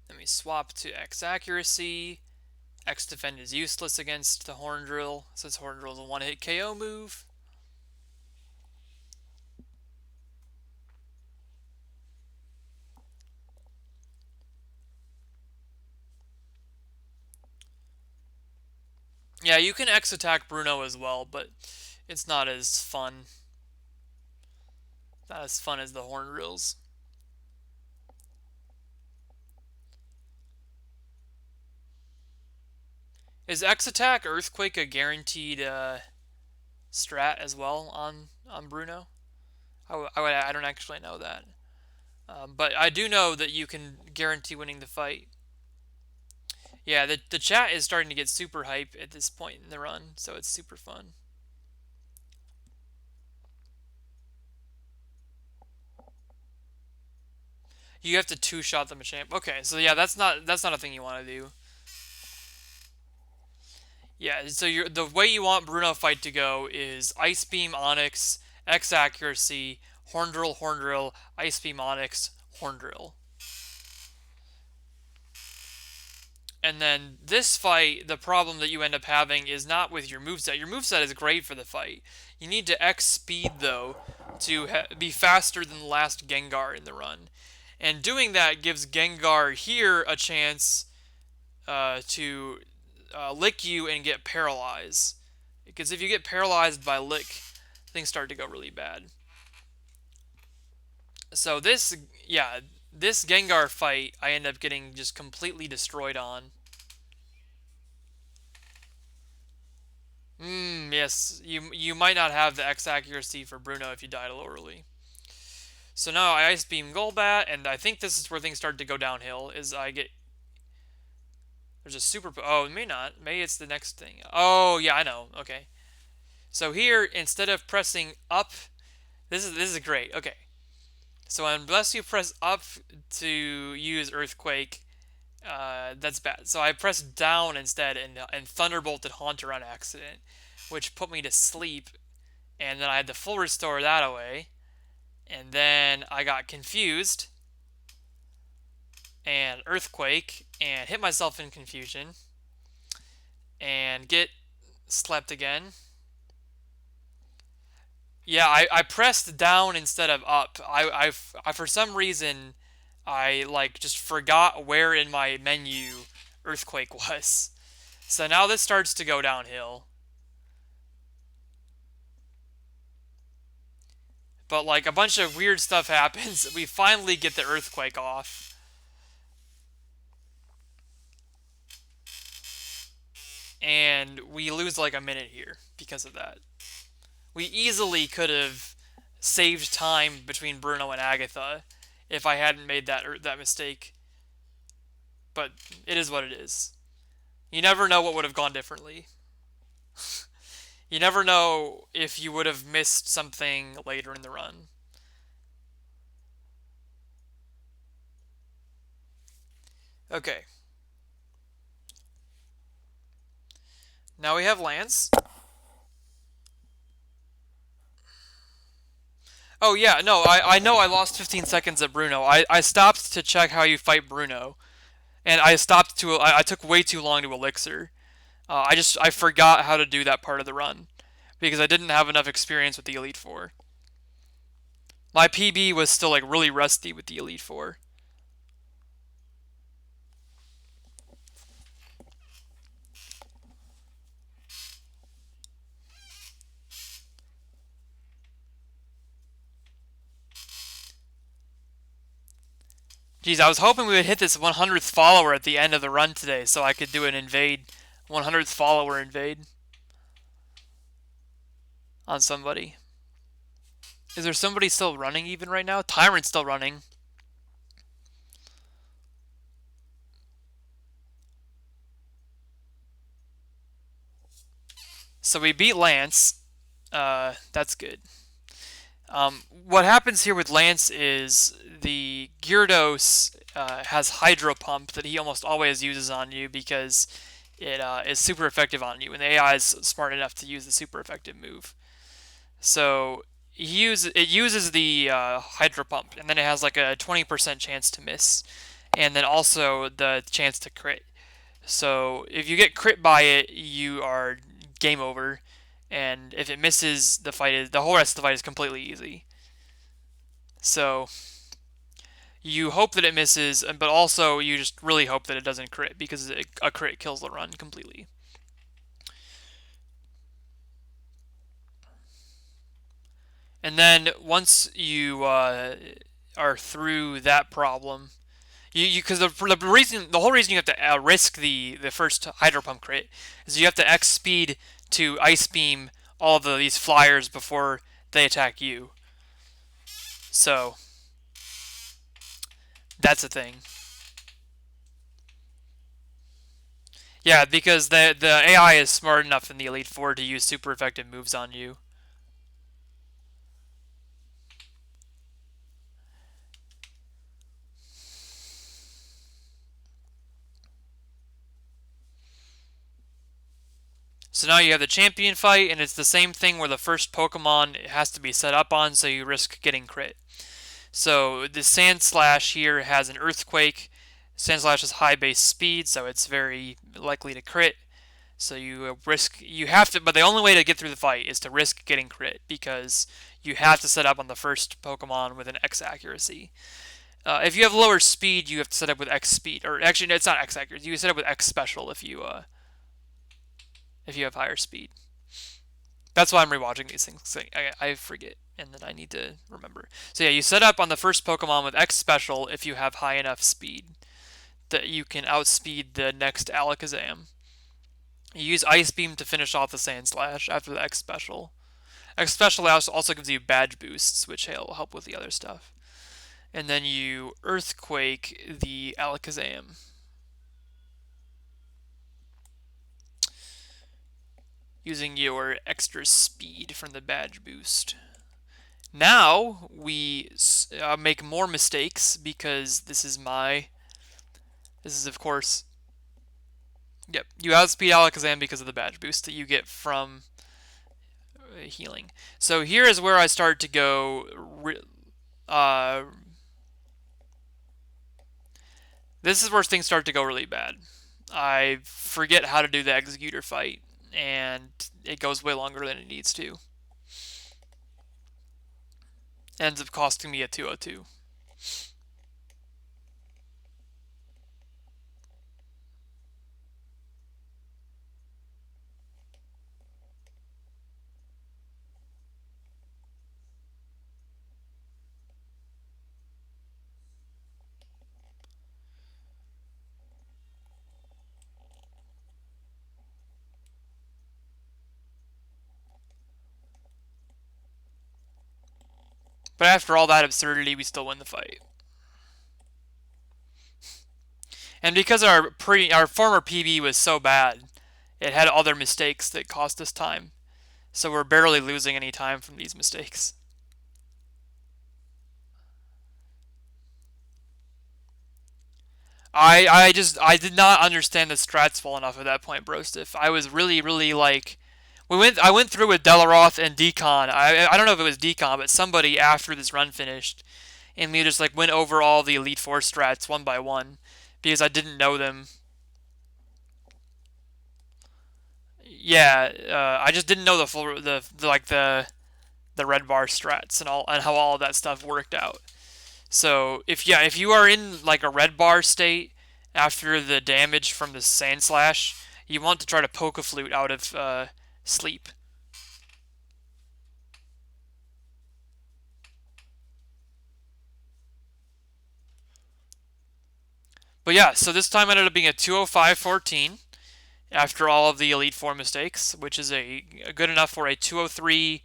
S1: Let me swap to X accuracy. X defend is useless against the Horn Drill since Horn Drill is a one-hit KO move. Yeah, you can X attack Bruno as well, but it's not as fun. Not as fun as the Horn Drills. Is X attack Earthquake a guaranteed strat as well on Bruno? I don't actually know that. But I do know that you can guarantee winning the fight. Yeah, the chat is starting to get super hype at this point in the run, so it's super fun. You have to two-shot the Machamp. Okay, so yeah, that's not a thing you want to do. Yeah, so the way you want Bruno fight to go is Ice Beam Onyx, X accuracy, Horn Drill, Ice Beam Onyx, Horn Drill. And then this fight, the problem that you end up having is not with your moveset. Your moveset is great for the fight. You need to X speed, though, to be faster than the last Gengar in the run. And doing that gives Gengar here a chance to lick you and get paralyzed. Because if you get paralyzed by lick, things start to go really bad. So this Gengar fight, I end up getting just completely destroyed on. Yes, you might not have the X accuracy for Bruno if you died a little early. So now I Ice Beam Golbat, and I think this is where things start to go downhill, is I get... There's a super... Oh, it may not. Maybe it's the next thing. Oh, yeah, I know. Okay. So here, instead of pressing up... This is great. Okay. So unless you press up to use Earthquake, that's bad. So I pressed down instead and Thunderbolted Haunter on accident, which put me to sleep. And then I had to full restore that away. And then I got confused and Earthquake and hit myself in confusion and get slept again. Yeah, I pressed down instead of up. I for some reason I like just forgot where in my menu Earthquake was. So now this starts to go downhill. But like a bunch of weird stuff happens. We finally get the Earthquake off. And we lose like a minute here because of that. We easily could have saved time between Bruno and Agatha if I hadn't made that mistake. But it is what it is. You never know what would have gone differently. You never know if you would have missed something later in the run. Okay. Now we have Lance. Oh yeah, no, I know I lost 15 seconds at Bruno. I stopped to check how you fight Bruno. And I took way too long to elixir. I forgot how to do that part of the run because I didn't have enough experience with the Elite Four. My PB was still like really rusty with the Elite Four. Geez, I was hoping we would hit this 100th follower at the end of the run today so I could do an invade. 100th follower invade on somebody. Is there somebody still running even right now? Tyrant's still running. So we beat Lance. That's good. What happens here with Lance is the Gyarados has Hydro Pump that he almost always uses on you because it is super effective on you, and the AI is smart enough to use the super effective move. So it uses the Hydro Pump, and then it has like a 20% chance to miss, and then also the chance to crit. So if you get crit by it, you are game over, and if it misses, the whole rest of the fight is completely easy. So you hope that it misses, but also you just really hope that it doesn't crit because a crit kills the run completely. And then once you are through that problem, because the whole reason you have to risk the first Hydro Pump crit is you have to X speed to Ice Beam all of these flyers before they attack you. So that's a thing. Yeah, because the AI is smart enough in the Elite Four to use super effective moves on you. So now you have the champion fight, and it's the same thing where the first Pokemon has to be set up on, so you risk getting crit. So the Sandslash here has an Earthquake. Sandslash has high base speed, so it's very likely to crit. So you have to, but the only way to get through the fight is to risk getting crit because you have to set up on the first Pokemon with an X accuracy. If you have lower speed, you have to set up with X speed, or actually, no, it's not X accuracy. You set up with X special if you have higher speed. That's why I'm rewatching these things. I forget, and then I need to remember. So yeah, you set up on the first Pokemon with X Special if you have high enough speed that you can outspeed the next Alakazam. You use Ice Beam to finish off the Sandslash after the X Special. X Special also gives you badge boosts, which will help with the other stuff. And then you Earthquake the Alakazam. Using your extra speed from the badge boost. Now we make more mistakes because this is of course, yep, you outspeed Alakazam because of the badge boost that you get from healing. So here is where I start to go. Uh, this is where things start to go really bad. I forget how to do the Executor fight, and it goes way longer than it needs to. Ends up costing me a 202. But after all that absurdity, we still win the fight. And because our former PB was so bad, it had other mistakes that cost us time. So we're barely losing any time from these mistakes. I did not understand the strats well enough at that point, Brostiff. I was really like I went through with Delaroth and Decon. I don't know if it was Decon, but somebody after this run finished, and we just like went over all the Elite Four strats one by one because I didn't know them. Yeah, I just didn't know the full the red bar strats and how all of that stuff worked out. So if you are in like a red bar state after the damage from the Sandslash, you want to try to poke a flute out of sleep. But yeah, so this time ended up being a 205.14 after all of the Elite Four mistakes, which is a good enough for a 203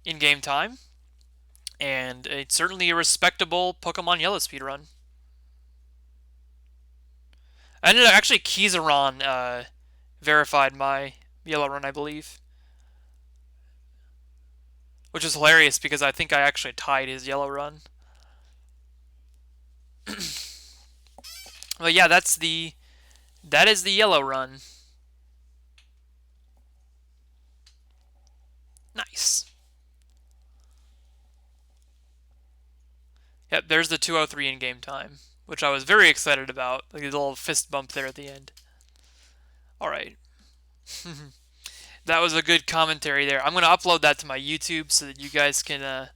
S1: in-game time, and it's certainly a respectable Pokemon Yellow speed run. I ended up actually Kizaron verified my Yellow run, I believe, which is hilarious because I think I actually tied his Yellow run. But yeah, that is the Yellow run. Nice. Yep, there's the 203 in game time, which I was very excited about. Like a little fist bump there at the end. All right. That was a good commentary there. I'm going to upload that to my YouTube so that you guys can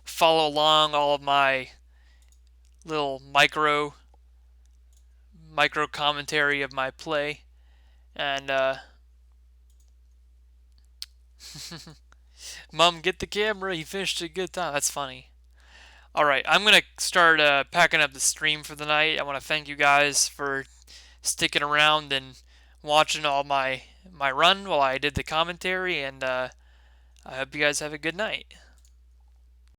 S1: follow along all of my little micro commentary of my play. And Mom, get the camera. He finished a good time. That's funny. All right, I'm gonna start packing up the stream for the night. I want to thank you guys for sticking around and watching all my run while I did the commentary, and I hope you guys have a good night.